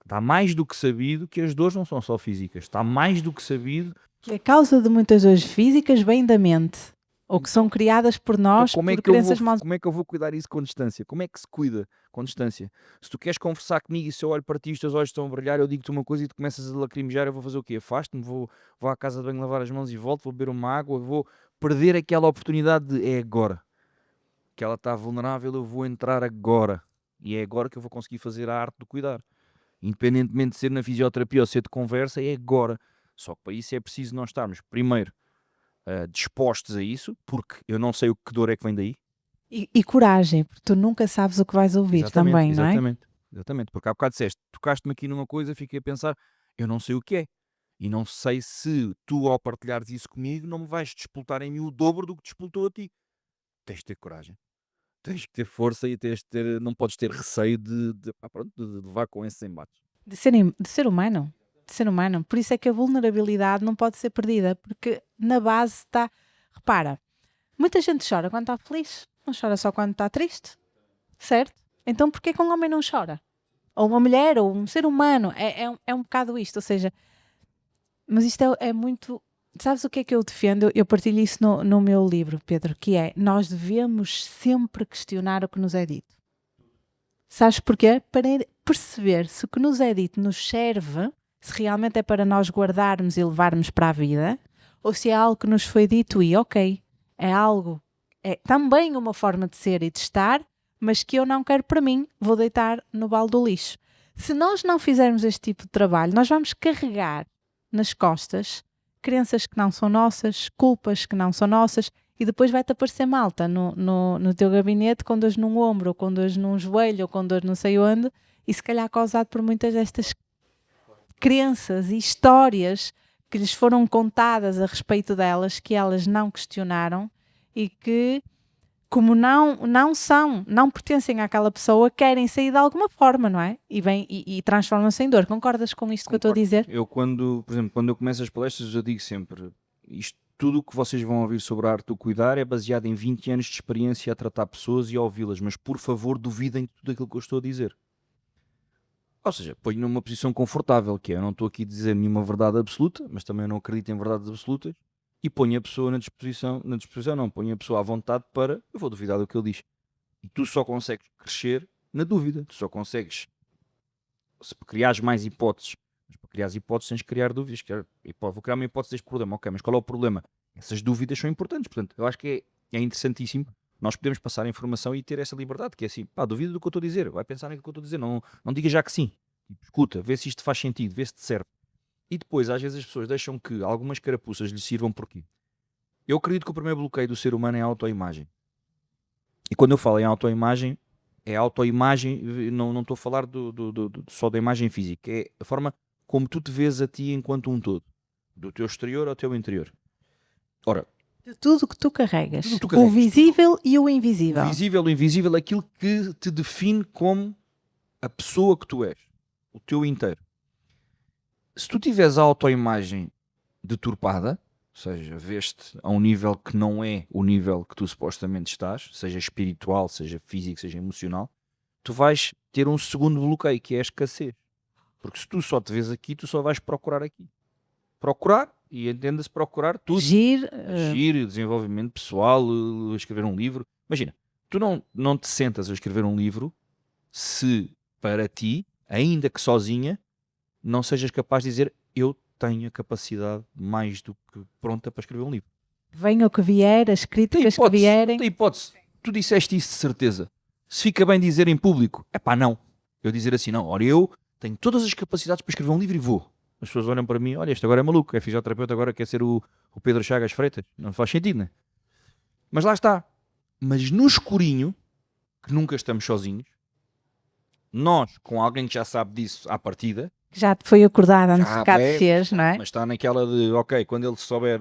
Está mais do que sabido que as dores não são só físicas, está mais do que sabido que a causa de muitas dores físicas vem da mente. Ou que são criadas por nós por crenças mal... Como é que eu vou cuidar isso com distância? Como é que se cuida com distância? Se tu queres conversar comigo e se eu olho para ti e os teus olhos estão a brilhar, eu digo-te uma coisa e tu começas a lacrimejar, eu vou fazer o quê? Afasto-me, vou à casa de banho lavar as mãos e volto, vou beber uma água, vou perder aquela oportunidade de é agora. Que ela está vulnerável, eu vou entrar agora. E é agora que eu vou conseguir fazer a arte do cuidar. Independentemente de ser na fisioterapia ou ser de conversa, é agora. Só que para isso é preciso nós estarmos, primeiro, dispostos a isso, porque eu não sei o que dor é que vem daí. E coragem, porque tu nunca sabes o que vais ouvir também, não é? Exatamente, porque há bocado disseste, tocaste-me aqui numa coisa, fiquei a pensar, eu não sei o que é. E não sei se tu, ao partilhares isso comigo, não me vais despoltar em mim o dobro do que despoltou a ti. Tens de ter coragem. Tens que ter força e não podes ter receio de levar com esses embates. De ser humano. Por isso é que a vulnerabilidade não pode ser perdida, porque na base está... Repara, muita gente chora quando está feliz, não chora só quando está triste, certo? Então porquê que um homem não chora? Ou uma mulher, ou um ser humano, é um bocado isto, ou seja... Mas isto é muito... Sabes o que é que eu defendo? Eu partilho isso no meu livro, Pedro, que é, nós devemos sempre questionar o que nos é dito. Sabes porquê? Para perceber se o que nos é dito nos serve, se realmente é para nós guardarmos e levarmos para a vida, ou se é algo que nos foi dito e, ok, é também uma forma de ser e de estar, mas que eu não quero para mim, vou deitar no balde do lixo. Se nós não fizermos este tipo de trabalho, nós vamos carregar nas costas crenças que não são nossas, culpas que não são nossas, e depois vai-te aparecer malta no teu gabinete com dores num ombro, ou com dores num joelho, ou com dores não sei onde, e se calhar causado por muitas destas crenças e histórias que lhes foram contadas a respeito delas, que elas não questionaram e que, como não pertencem àquela pessoa, querem sair de alguma forma, não é? E transformam-se em dor. Concordas com isto que eu estou a dizer? Eu por exemplo, quando eu começo as palestras, eu digo sempre, tudo o que vocês vão ouvir sobre a arte do cuidar é baseado em 20 anos de experiência a tratar pessoas e a ouvi-las, mas por favor duvidem de tudo aquilo que eu estou a dizer. Ou seja, ponho numa posição confortável, que é, eu não estou aqui a dizer nenhuma verdade absoluta, mas também não acredito em verdades absolutas, e ponho a pessoa ponho a pessoa à vontade para, eu vou duvidar do que ele diz. E tu só consegues crescer na dúvida, tu só consegues, se criares mais hipóteses, mas para criar hipóteses tens que criar dúvidas, vou criar uma hipótese deste problema, ok, mas qual é o problema? Essas dúvidas são importantes, portanto, eu acho que é interessantíssimo nós podemos passar a informação e ter essa liberdade, que é assim, duvida do que eu estou a dizer, vai pensar naquilo que eu estou a dizer, não diga já que sim, escuta, vê se isto faz sentido, vê se te serve. E depois, às vezes as pessoas deixam que algumas carapuças lhes sirvam porquê? Eu acredito que o primeiro bloqueio do ser humano é a autoimagem. E quando eu falo em autoimagem, é autoimagem, não estou a falar só da imagem física, é a forma como tu te vês a ti enquanto um todo, do teu exterior ao teu interior. Ora, de tudo que tu carregas, o visível e o invisível. O visível e o invisível, aquilo que te define como a pessoa que tu és. o teu inteiro. Se tu tiveres a autoimagem deturpada, ou seja, vês-te a um nível que não é o nível que tu supostamente estás, seja espiritual, seja físico, seja emocional, tu vais ter um segundo bloqueio, que é a escassez. Porque se tu só te vês aqui, tu só vais procurar aqui. Procurar, e entenda-se procurar tudo. Agir, desenvolvimento pessoal, escrever um livro. Imagina, tu não te sentas a escrever um livro se para ti, ainda que sozinha, não sejas capaz de dizer eu tenho a capacidade mais do que pronta para escrever um livro. venha o que vier, as críticas que vierem. Tem hipótese. Tu disseste isso de certeza. Se fica bem dizer em público, é pá, não. Eu dizer assim, não, ora eu tenho todas as capacidades para escrever um livro e vou. As pessoas olham para mim, olha, este agora é maluco, é fisioterapeuta, agora quer ser o Pedro Chagas Freitas. Não faz sentido, né? Mas lá está. Mas no escurinho, que nunca estamos sozinhos, nós, com alguém que já sabe disso à partida, Já te foi acordado antes de cá desceres, não é? mas está naquela de, ok, quando ele souber,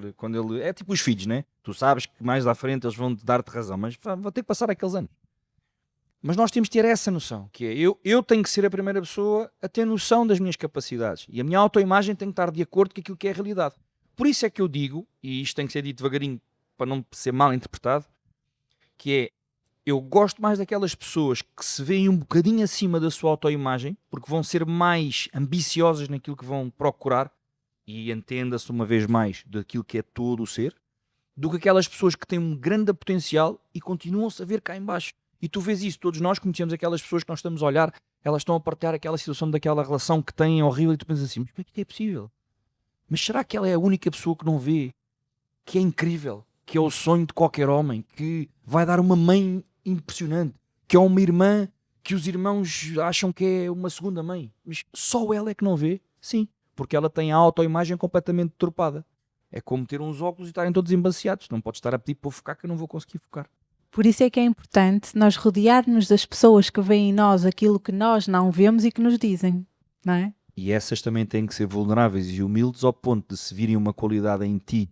é tipo os filhos, né? Tu sabes que mais à frente eles vão dar-te razão, mas vou ter que passar aqueles anos. Mas nós temos de ter essa noção, que é, eu tenho que ser a primeira pessoa a ter noção das minhas capacidades, e a minha autoimagem tem que estar de acordo com aquilo que é a realidade. Por isso é que eu digo, e isto tem que ser dito devagarinho para não ser mal interpretado, que é, eu gosto mais daquelas pessoas que se veem um bocadinho acima da sua autoimagem, porque vão ser mais ambiciosas naquilo que vão procurar, e entenda-se uma vez mais daquilo que é todo o ser, do que aquelas pessoas que têm um grande potencial e continuam-se a ver cá em baixo. E tu vês isso, todos nós conhecemos aquelas pessoas que nós estamos a olhar, elas estão a partilhar aquela situação daquela relação que têm horrível, e tu pensas assim, mas como é que é possível? Mas será que ela é a única pessoa que não vê que é incrível, que é o sonho de qualquer homem, que vai dar uma mãe impressionante, que é uma irmã que os irmãos acham que é uma segunda mãe, mas só ela é que não vê? Sim, porque ela tem a autoimagem completamente deturpada. É como ter uns óculos e estarem todos embaciados, não podes estar a pedir para eu focar que eu não vou conseguir focar. Por isso é que é importante nós rodearmos das pessoas que veem em nós aquilo que nós não vemos e que nos dizem, não é? E essas também têm que ser vulneráveis e humildes ao ponto de se virem uma qualidade em ti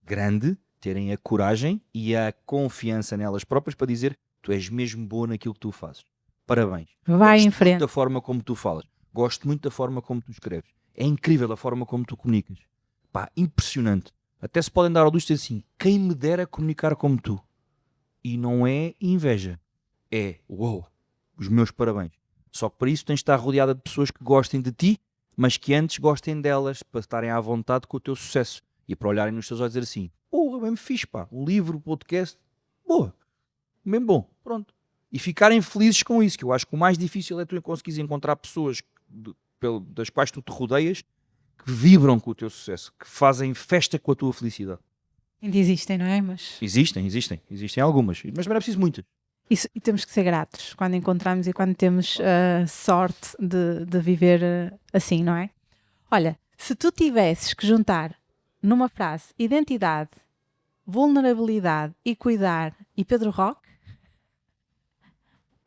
grande, terem a coragem e a confiança nelas próprias para dizer tu és mesmo boa naquilo que tu fazes. Parabéns. Vai em frente. Gosto muito da forma como tu falas. Gosto muito da forma como tu escreves. É incrível a forma como tu comunicas. Pá, impressionante. Até se podem dar ao luz e dizer assim, quem me dera comunicar como tu. E não é inveja. É, uou, os meus parabéns. Só que para isso tens de estar rodeada de pessoas que gostem de ti, mas que antes gostem delas, para estarem à vontade com o teu sucesso. E para olharem nos teus olhos e dizer assim, bem fixe, pá, o livro, o podcast, boa, bem bom, pronto. E ficarem felizes com isso, que eu acho que o mais difícil é tu conseguires encontrar pessoas das quais tu te rodeias, que vibram com o teu sucesso, que fazem festa com a tua felicidade. Ainda existem, não é? Mas... Existem algumas, mas não é preciso muitas. Isso, e temos que ser gratos quando encontramos e quando temos sorte de viver assim, não é? Olha, se tu tivesses que juntar numa frase identidade, vulnerabilidade e cuidar e Pedro Roque,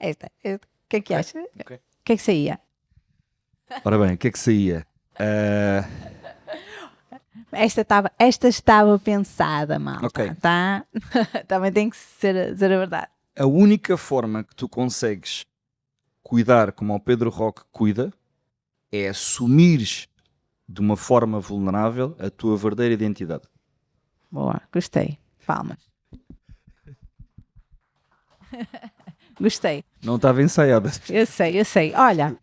o que é que achas? Okay. O que é que saía? Ora bem, o que é que saía? Esta estava pensada, malta. Ok. Tá? Também tem que ser a verdade. A única forma que tu consegues cuidar como o Pedro Roque cuida é assumires de uma forma vulnerável a tua verdadeira identidade. Boa, gostei. Palmas. Gostei. Não estava ensaiada. Eu sei. Olha,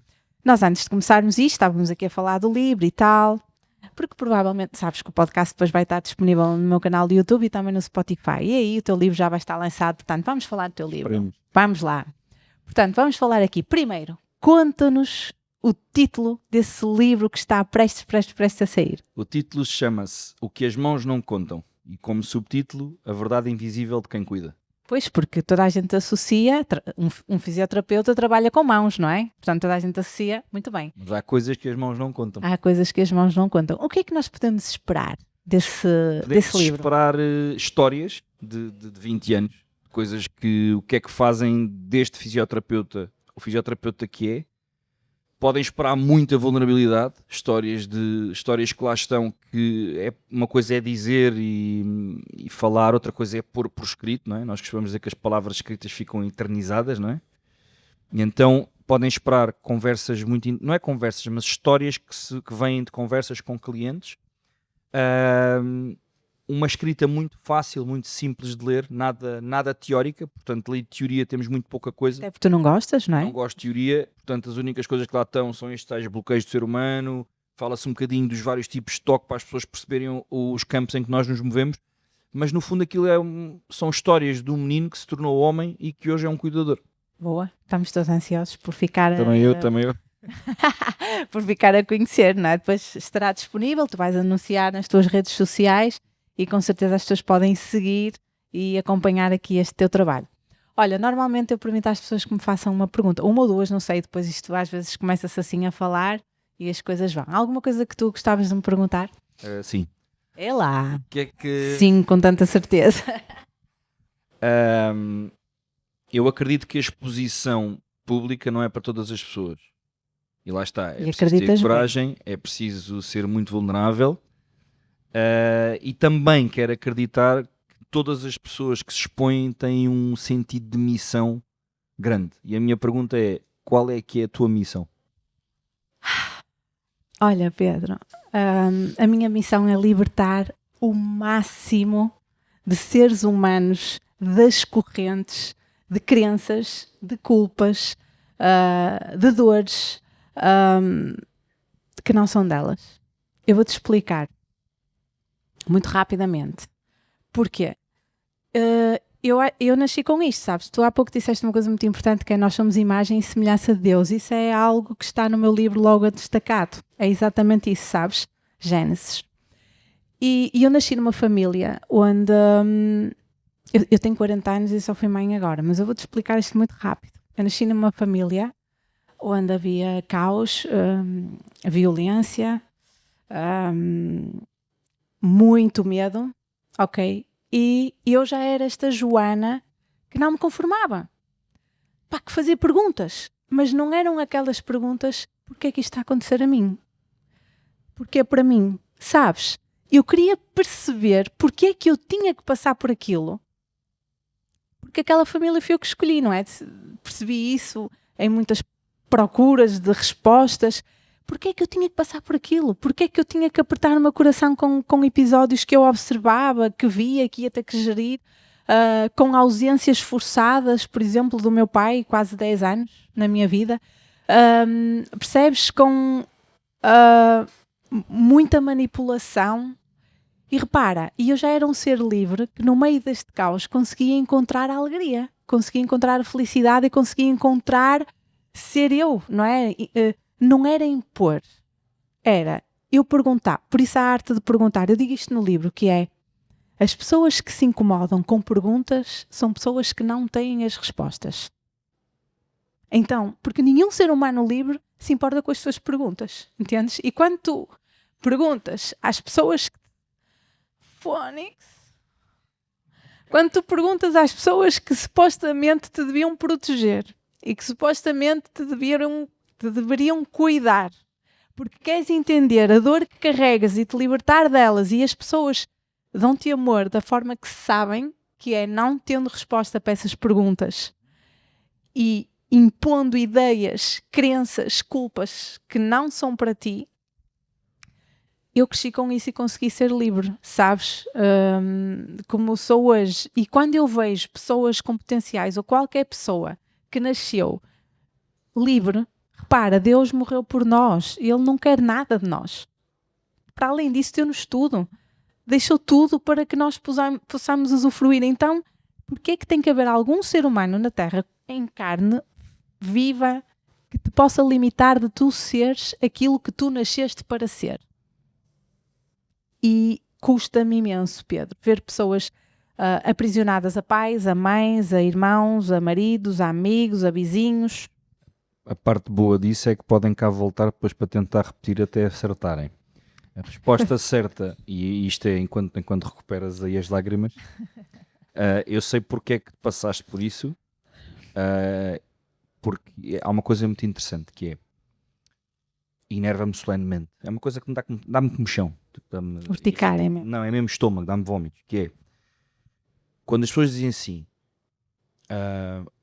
nós antes de começarmos isto, estávamos aqui a falar do livro e tal, porque provavelmente sabes que o podcast depois vai estar disponível no meu canal do YouTube e também no Spotify. E aí o teu livro já vai estar lançado, portanto vamos falar do teu livro. Esperemos. Vamos lá. Portanto, vamos falar aqui. Primeiro, conta-nos o título desse livro que está prestes a sair. O título chama-se O que as mãos não contam e como subtítulo A Verdade Invisível de Quem Cuida. Pois, porque toda a gente associa, um fisioterapeuta trabalha com mãos, não é? Portanto, toda a gente associa, muito bem. Mas há coisas que as mãos não contam. Há coisas que as mãos não contam. O que é que nós podemos esperar desse livro? Esperar histórias de 20 anos, coisas que o que é que fazem deste fisioterapeuta, o fisioterapeuta que é. Podem esperar muita vulnerabilidade, histórias que lá estão, que é, uma coisa é dizer e falar, outra coisa é pôr por escrito, não é? Nós costumamos dizer que as palavras escritas ficam eternizadas, não é? E então podem esperar conversas não é conversas, mas histórias que vêm de conversas com clientes. Uma escrita muito fácil, muito simples de ler, nada teórica, portanto, ali de teoria temos muito pouca coisa. Até porque tu não gostas, não é? Não gosto de teoria, portanto, as únicas coisas que lá estão são estes tais bloqueios do ser humano, fala-se um bocadinho dos vários tipos de toque para as pessoas perceberem os campos em que nós nos movemos, mas no fundo aquilo são histórias de um menino que se tornou homem e que hoje é um cuidador. Boa, estamos todos ansiosos por ficar Também eu. por ficar a conhecer, não é? Depois estará disponível, tu vais anunciar nas tuas redes sociais e com certeza as pessoas podem seguir e acompanhar aqui este teu trabalho. Olha, normalmente eu permito às pessoas que me façam uma pergunta, uma ou duas, não sei, depois isto às vezes começa-se assim a falar e as coisas vão. Alguma coisa que tu gostavas de me perguntar? Sim. É lá. Que é que... Sim, com tanta certeza. Eu acredito que a exposição pública não é para todas as pessoas. E lá está, é preciso ter coragem, é preciso ser muito vulnerável, e também quero acreditar que todas as pessoas que se expõem têm um sentido de missão grande. E a minha pergunta é, qual é que é a tua missão? Olha, Pedro, a minha missão é libertar o máximo de seres humanos das correntes, de crenças, de culpas, de dores, que não são delas. Eu vou-te explicar muito rapidamente. Porquê? Eu nasci com isto, sabes? Tu há pouco disseste uma coisa muito importante, que é nós somos imagem e semelhança de Deus. Isso é algo que está no meu livro logo destacado. É exatamente isso, sabes? Gênesis. E eu nasci numa família onde... eu tenho 40 anos e só fui mãe agora, mas eu vou-te explicar isto muito rápido. Eu nasci numa família onde havia caos, violência, muito medo, ok? E eu já era esta Joana que não me conformava. Pá, que fazia perguntas, mas não eram aquelas perguntas, porque é que isto está a acontecer a mim? Porque é para mim, sabes? Eu queria perceber porque é que eu tinha que passar por aquilo. Porque aquela família foi eu que escolhi, não é? Percebi isso em muitas procuras de respostas. Porque é que eu tinha que passar por aquilo? Porque é que eu tinha que apertar o meu coração com episódios que eu observava, que via, que ia ter que gerir, com ausências forçadas, por exemplo, do meu pai, quase 10 anos na minha vida. Percebes? Com muita manipulação. E repara, eu já era um ser livre que no meio deste caos conseguia encontrar a alegria, conseguia encontrar a felicidade e conseguia encontrar ser eu, não é? Não era impor, era eu perguntar. Por isso a arte de perguntar, eu digo isto no livro, que é: as pessoas que se incomodam com perguntas são pessoas que não têm as respostas. Então, porque nenhum ser humano livre se importa com as suas perguntas, entendes? E quando tu perguntas às pessoas que... Quando tu perguntas às pessoas que supostamente te deviam proteger e que supostamente te deveriam cuidar, porque queres entender a dor que carregas e te libertar delas, e as pessoas dão-te amor da forma que sabem, que é não tendo resposta para essas perguntas e impondo ideias, crenças, culpas que não são para ti. Eu cresci com isso e consegui ser livre, sabes? Como eu sou hoje. E quando eu vejo pessoas com potenciais, ou qualquer pessoa que nasceu livre, repara, Deus morreu por nós. Ele não quer nada de nós. Para além disso, deu-nos tudo. Deixou tudo para que nós possamos usufruir. Então, porquê é que tem que haver algum ser humano na Terra, em carne, viva, que te possa limitar de tu seres aquilo que tu nasceste para ser? E custa-me imenso, Pedro, ver pessoas aprisionadas a pais, a mães, a irmãos, a maridos, a amigos, a vizinhos. A parte boa disso é que podem cá voltar depois para tentar repetir até acertarem. A resposta certa, e isto é enquanto recuperas aí as lágrimas, eu sei porque é que passaste por isso, porque há uma coisa muito interessante que é: enerva-me solenemente. É uma coisa que dá-me comichão. Urticar, é mesmo? Não, é mesmo estômago, dá-me vómitos. Que é, quando as pessoas dizem assim: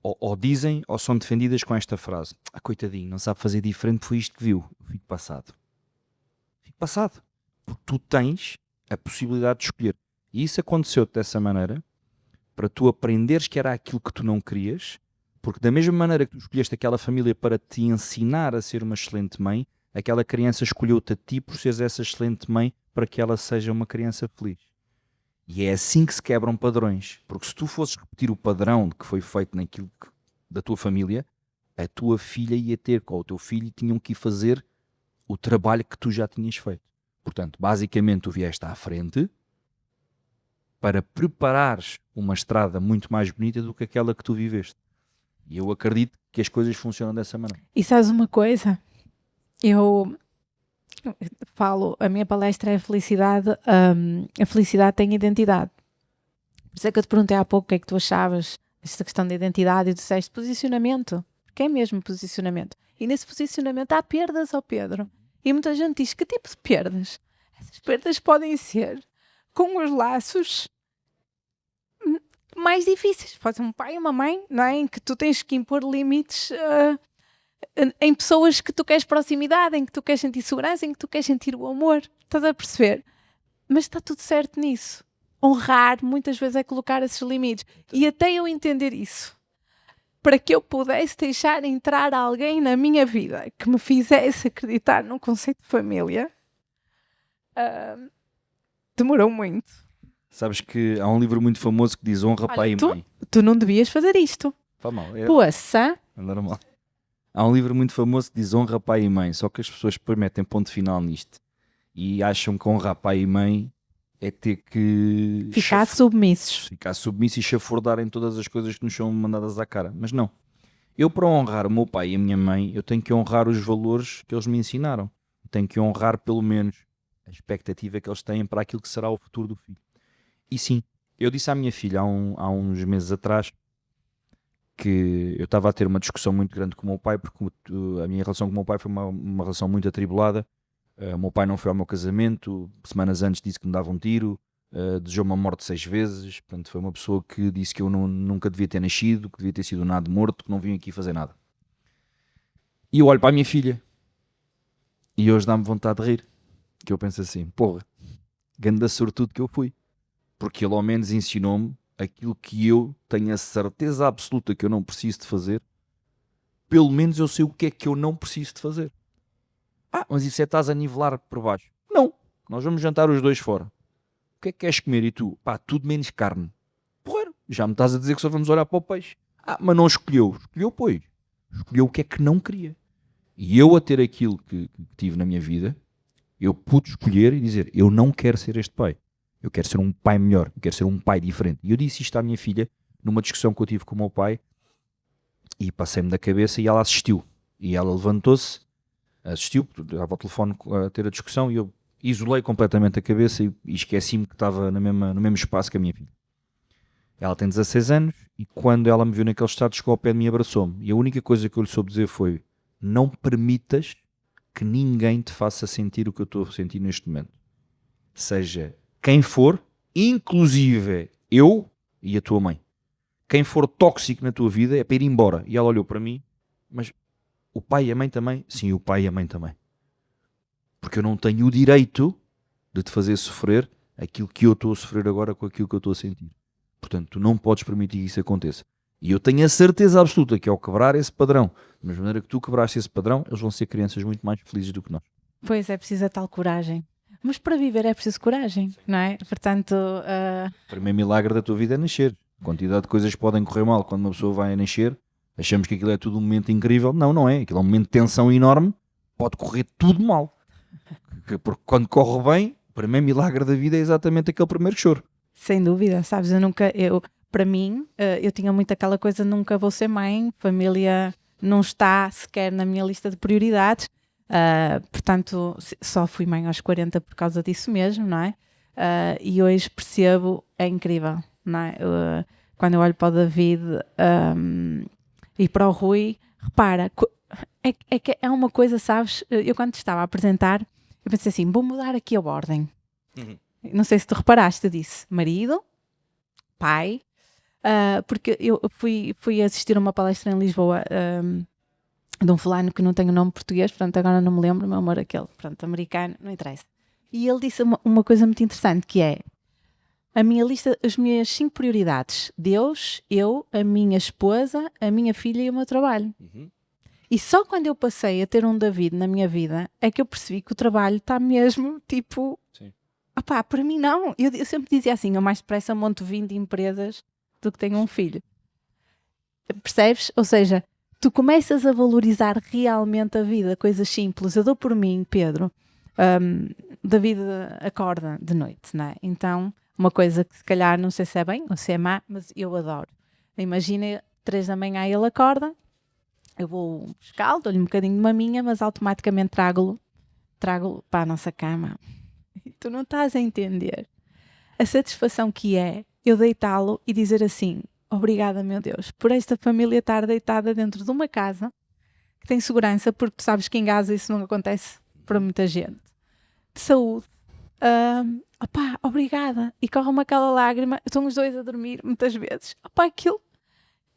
ou dizem ou são defendidas com esta frase: coitadinho, não sabe fazer diferente, foi isto que viu. Eu fico passado. Porque tu tens a possibilidade de escolher. E isso aconteceu-te dessa maneira para tu aprenderes que era aquilo que tu não querias, porque da mesma maneira que tu escolheste aquela família para te ensinar a ser uma excelente mãe, aquela criança escolheu-te a ti por seres essa excelente mãe para que ela seja uma criança feliz. E é assim que se quebram padrões, porque se tu fosses repetir o padrão que foi feito naquilo da tua família, a tua filha ia ter, ou o teu filho tinham que ir fazer o trabalho que tu já tinhas feito. Portanto, basicamente tu vieste à frente para preparares uma estrada muito mais bonita do que aquela que tu viveste. E eu acredito que as coisas funcionam dessa maneira. E sabes uma coisa? Eu falo, a minha palestra é a felicidade tem identidade. Por isso é que eu te perguntei há pouco o que é que tu achavas desta questão da identidade e tu disseste posicionamento. Porque é mesmo posicionamento. E nesse posicionamento há perdas, ó Pedro. E muita gente diz, que tipo de perdas? Essas perdas podem ser com os laços mais difíceis. Pode ser um pai e uma mãe, não é? Em que tu tens que impor limites em pessoas que tu queres proximidade, em que tu queres sentir segurança, em que tu queres sentir o amor. Estás a perceber? Mas está tudo certo nisso. Honrar, muitas vezes, é colocar esses limites. E até eu entender isso, para que eu pudesse deixar entrar alguém na minha vida que me fizesse acreditar num conceito de família, demorou muito. Sabes que há um livro muito famoso que diz honra pai e mãe. Tu não devias fazer isto. Faz mal. Poça. É normal. Há um livro muito famoso que diz honra pai e mãe, só que as pessoas depois metem ponto final nisto e acham que honrar pai e mãe é ter que ficar submissos. Ficar submisso e chafordarem todas as coisas que nos são mandadas à cara. Mas não. Eu, para honrar o meu pai e a minha mãe, eu tenho que honrar os valores que eles me ensinaram. Tenho que honrar, pelo menos, a expectativa que eles têm para aquilo que será o futuro do filho. E sim, eu disse à minha filha há uns meses atrás que eu estava a ter uma discussão muito grande com o meu pai, porque a minha relação com o meu pai foi uma relação muito atribulada. O meu pai não foi ao meu casamento, semanas antes disse que me dava um tiro, desejou-me a morte 6 vezes, portanto foi uma pessoa que disse que eu nunca devia ter nascido, que devia ter sido nada morto, que não vim aqui fazer nada. E eu olho para a minha filha e hoje dá-me vontade de rir, que eu penso assim, porra, ganda sortudo que eu fui, porque ele ao menos ensinou-me aquilo que eu tenho a certeza absoluta que eu não preciso de fazer. Pelo menos eu sei o que é que eu não preciso de fazer. Mas isso é estás a nivelar por baixo. Não, nós vamos jantar os dois fora. O que é que queres comer? E tu? Tudo menos carne. Porra, já me estás a dizer que só vamos olhar para o peixe. Mas não escolheu. Escolheu, pois. Escolheu o que é que não queria. E eu, a ter aquilo que tive na minha vida, eu pude escolher e dizer, eu não quero ser este pai. Eu quero ser um pai melhor. Eu quero ser um pai diferente. E eu disse isto à minha filha numa discussão que eu tive com o meu pai e passei-me da cabeça e ela assistiu. E ela levantou-se, assistiu, estava ao telefone a ter a discussão e eu isolei completamente a cabeça e esqueci-me que estava no mesmo espaço que a minha filha. Ela tem 16 anos e quando ela me viu naquele estado chegou ao pé de mim e abraçou-me. E a única coisa que eu lhe soube dizer foi, não permitas que ninguém te faça sentir o que eu estou a sentir neste momento. Seja quem for, inclusive eu e a tua mãe. Quem for tóxico na tua vida é para ir embora. E ela olhou para mim, mas o pai e a mãe também? Sim, o pai e a mãe também. Porque eu não tenho o direito de te fazer sofrer aquilo que eu estou a sofrer agora com aquilo que eu estou a sentir. Portanto, tu não podes permitir que isso aconteça. E eu tenho a certeza absoluta que ao quebrar esse padrão, da mesma maneira que tu quebraste esse padrão, eles vão ser crianças muito mais felizes do que nós. Pois, é preciso a tal coragem. Mas para viver é preciso coragem, não é? Portanto... O primeiro milagre da tua vida é nascer. A quantidade de coisas que podem correr mal quando uma pessoa vai a nascer, achamos que aquilo é tudo um momento incrível. Não é. Aquilo é um momento de tensão enorme, pode correr tudo mal. Porque quando corre bem, o primeiro milagre da vida é exatamente aquele primeiro choro. Sem dúvida, sabes? Para mim, eu tinha muito aquela coisa, nunca vou ser mãe, família não está sequer na minha lista de prioridades. Portanto, só fui mãe aos 40 por causa disso mesmo, não é? E hoje percebo, é incrível, não é? Quando eu olho para o David e para o Rui, repara, é uma coisa, sabes? Eu quando te estava a apresentar, eu pensei assim, vou mudar aqui a ordem. Não sei se tu reparaste, eu disse marido, pai, porque eu fui assistir a uma palestra em Lisboa de um fulano que não tem o nome português, portanto agora não me lembro, meu amor, aquele, pronto, americano, não interessa. E ele disse uma coisa muito interessante, que é a minha lista, as minhas 5 prioridades: Deus, eu, a minha esposa, a minha filha e o meu trabalho. E só quando eu passei a ter um David na minha vida é que eu percebi que o trabalho está mesmo tipo... Opá, para mim não. Eu sempre dizia assim, eu mais depressa monto 20 empresas do que tenho um filho. Percebes? Ou seja, tu começas a valorizar realmente a vida, coisas simples. Eu dou por mim, Pedro, David acorda de noite, não é? Então, uma coisa que se calhar não sei se é bem ou se é má, mas eu adoro. Imagina, 3 da manhã ele acorda, eu vou buscá-lo, dou-lhe um bocadinho de maminha, mas automaticamente trago-lo para a nossa cama. E tu não estás a entender a satisfação que é eu deitá-lo e dizer assim: obrigada, meu Deus, por esta família estar deitada dentro de uma casa que tem segurança, porque tu sabes que em Gaza isso não acontece para muita gente. De saúde. Opá, obrigada. E corre-me aquela lágrima. Estão os dois a dormir muitas vezes. Opá, aquilo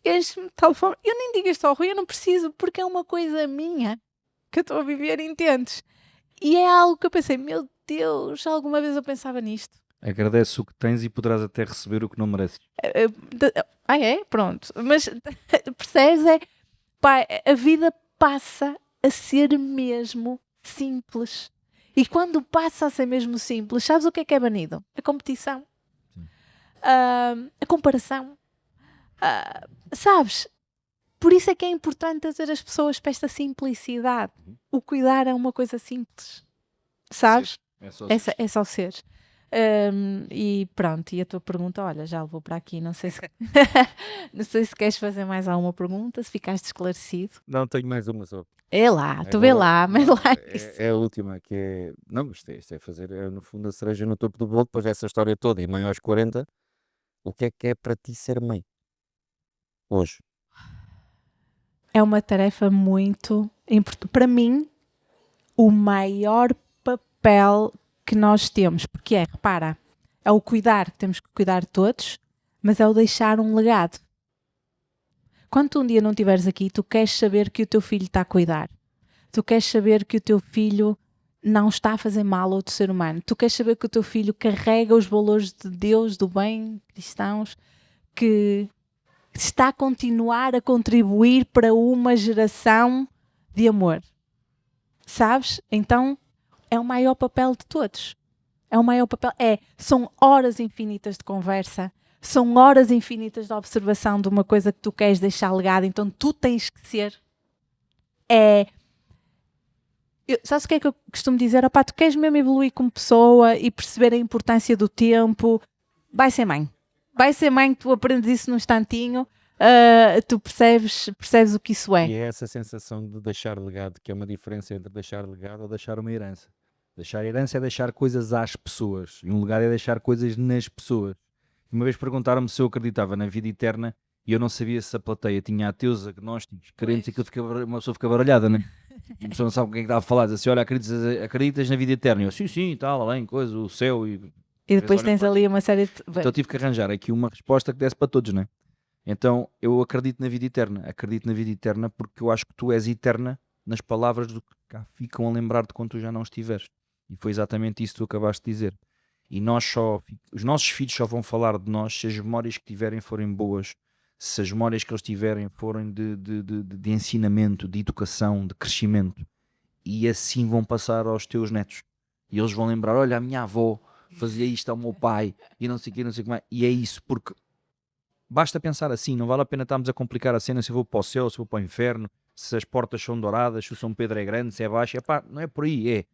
enche-me de tal forma. Eu nem digo isto ao Rui, eu não preciso, porque é uma coisa minha que eu estou a viver, entendes? E é algo que eu pensei, meu Deus, alguma vez eu pensava nisto. Agradece o que tens e poderás até receber o que não mereces. É? Pronto. Mas percebes? Pá, a vida passa a ser mesmo simples. E quando passa a ser mesmo simples, sabes o que é banido? A competição. A comparação. Sabes? Por isso é que é importante trazer as pessoas para esta simplicidade. O cuidar é uma coisa simples. Sabes? É só ser. E pronto, e a tua pergunta, olha, já levou para aqui, não sei se não sei se queres fazer mais alguma pergunta, se ficaste esclarecido. Não, tenho mais uma só. É lá, tu vê lá, mas lá. É a última, que é... Não, isto é fazer, no fundo, a cereja no topo do bolo, depois dessa história toda, e mãe aos 40, o que é para ti ser mãe? Hoje. É uma tarefa muito importante. Para mim, o maior papel que nós temos, porque repara, é o cuidar, temos que cuidar de todos, mas é o deixar um legado. Quando tu um dia não estiveres aqui, tu queres saber que o teu filho está a cuidar. Tu queres saber que o teu filho não está a fazer mal a outro ser humano. Tu queres saber que o teu filho carrega os valores de Deus, do bem, cristãos, que está a continuar a contribuir para uma geração de amor. Sabes? Então, é o maior papel de todos. É o maior papel. São horas infinitas de conversa, são horas infinitas de observação de uma coisa que tu queres deixar legado, então tu tens que ser. Sabes o que é que eu costumo dizer? Opá, tu queres mesmo evoluir como pessoa e perceber a importância do tempo, vai ser mãe. Vai ser mãe, tu aprendes isso num instantinho, tu percebes o que isso é. E é essa sensação de deixar legado, que é uma diferença entre deixar legado ou deixar uma herança. Deixar herança é deixar coisas às pessoas, e um legado é deixar coisas nas pessoas. Uma vez perguntaram-me se eu acreditava na vida eterna e eu não sabia se a plateia tinha ateus, agnósticos, crentes, aquilo uma pessoa fica baralhada, né? A pessoa não sabe com quem é que está a falar, diz assim: olha, acreditas na vida eterna? Eu, sim, tal, além, coisa, o céu. E depois tens ali uma série de... Então eu tive que arranjar aqui uma resposta que desse para todos, né? Então eu acredito na vida eterna porque eu acho que tu és eterna nas palavras do que cá ficam a lembrar-te quando tu já não estiveres. E foi exatamente isso que tu acabaste de dizer. E os nossos filhos só vão falar de nós se as memórias que tiverem forem boas, se as memórias que eles tiverem forem de ensinamento, de educação, de crescimento. E assim vão passar aos teus netos. E eles vão lembrar: olha, a minha avó fazia isto ao meu pai, e não sei o que, não sei como é. E é isso, porque basta pensar assim, não vale a pena estarmos a complicar a cena se eu vou para o céu, se eu vou para o inferno, se as portas são douradas, se o São Pedro é grande, se é baixo. Epá, não é por aí,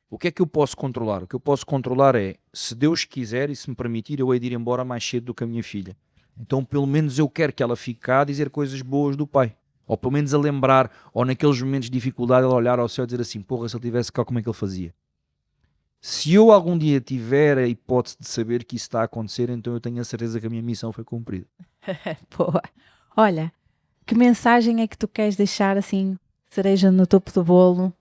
o que é que eu posso controlar? O que eu posso controlar é, se Deus quiser e se me permitir, eu hei de ir embora mais cedo do que a minha filha. Então pelo menos eu quero que ela fique cá a dizer coisas boas do pai. Ou pelo menos a lembrar, ou naqueles momentos de dificuldade, ela olhar ao céu e dizer assim: porra, se ele estivesse cá, como é que ele fazia? Se eu algum dia tiver a hipótese de saber que isso está a acontecer, então eu tenho a certeza que a minha missão foi cumprida. Boa. Olha, que mensagem é que tu queres deixar assim, cereja no topo do bolo?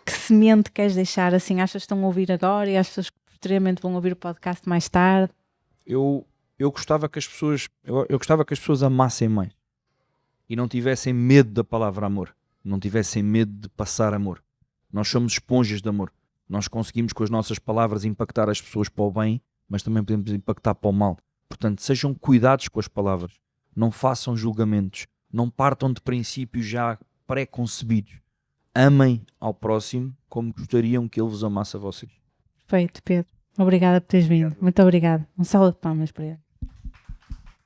Que semente queres deixar assim? Achas que estão a ouvir agora e as pessoas que posteriormente vão ouvir o podcast mais tarde? Eu eu gostava que as pessoas amassem mais e não tivessem medo da palavra amor, não tivessem medo de passar amor. Nós somos esponjas de amor. Nós conseguimos com as nossas palavras impactar as pessoas para o bem, mas também podemos impactar para o mal. Portanto, sejam cuidados com as palavras, não façam julgamentos, não partam de princípios já pré-concebidos. Amem ao próximo como gostariam que ele vos amasse a vocês. Perfeito, Pedro. Obrigada por teres vindo. Muito obrigada. Um salve de palmas para ele.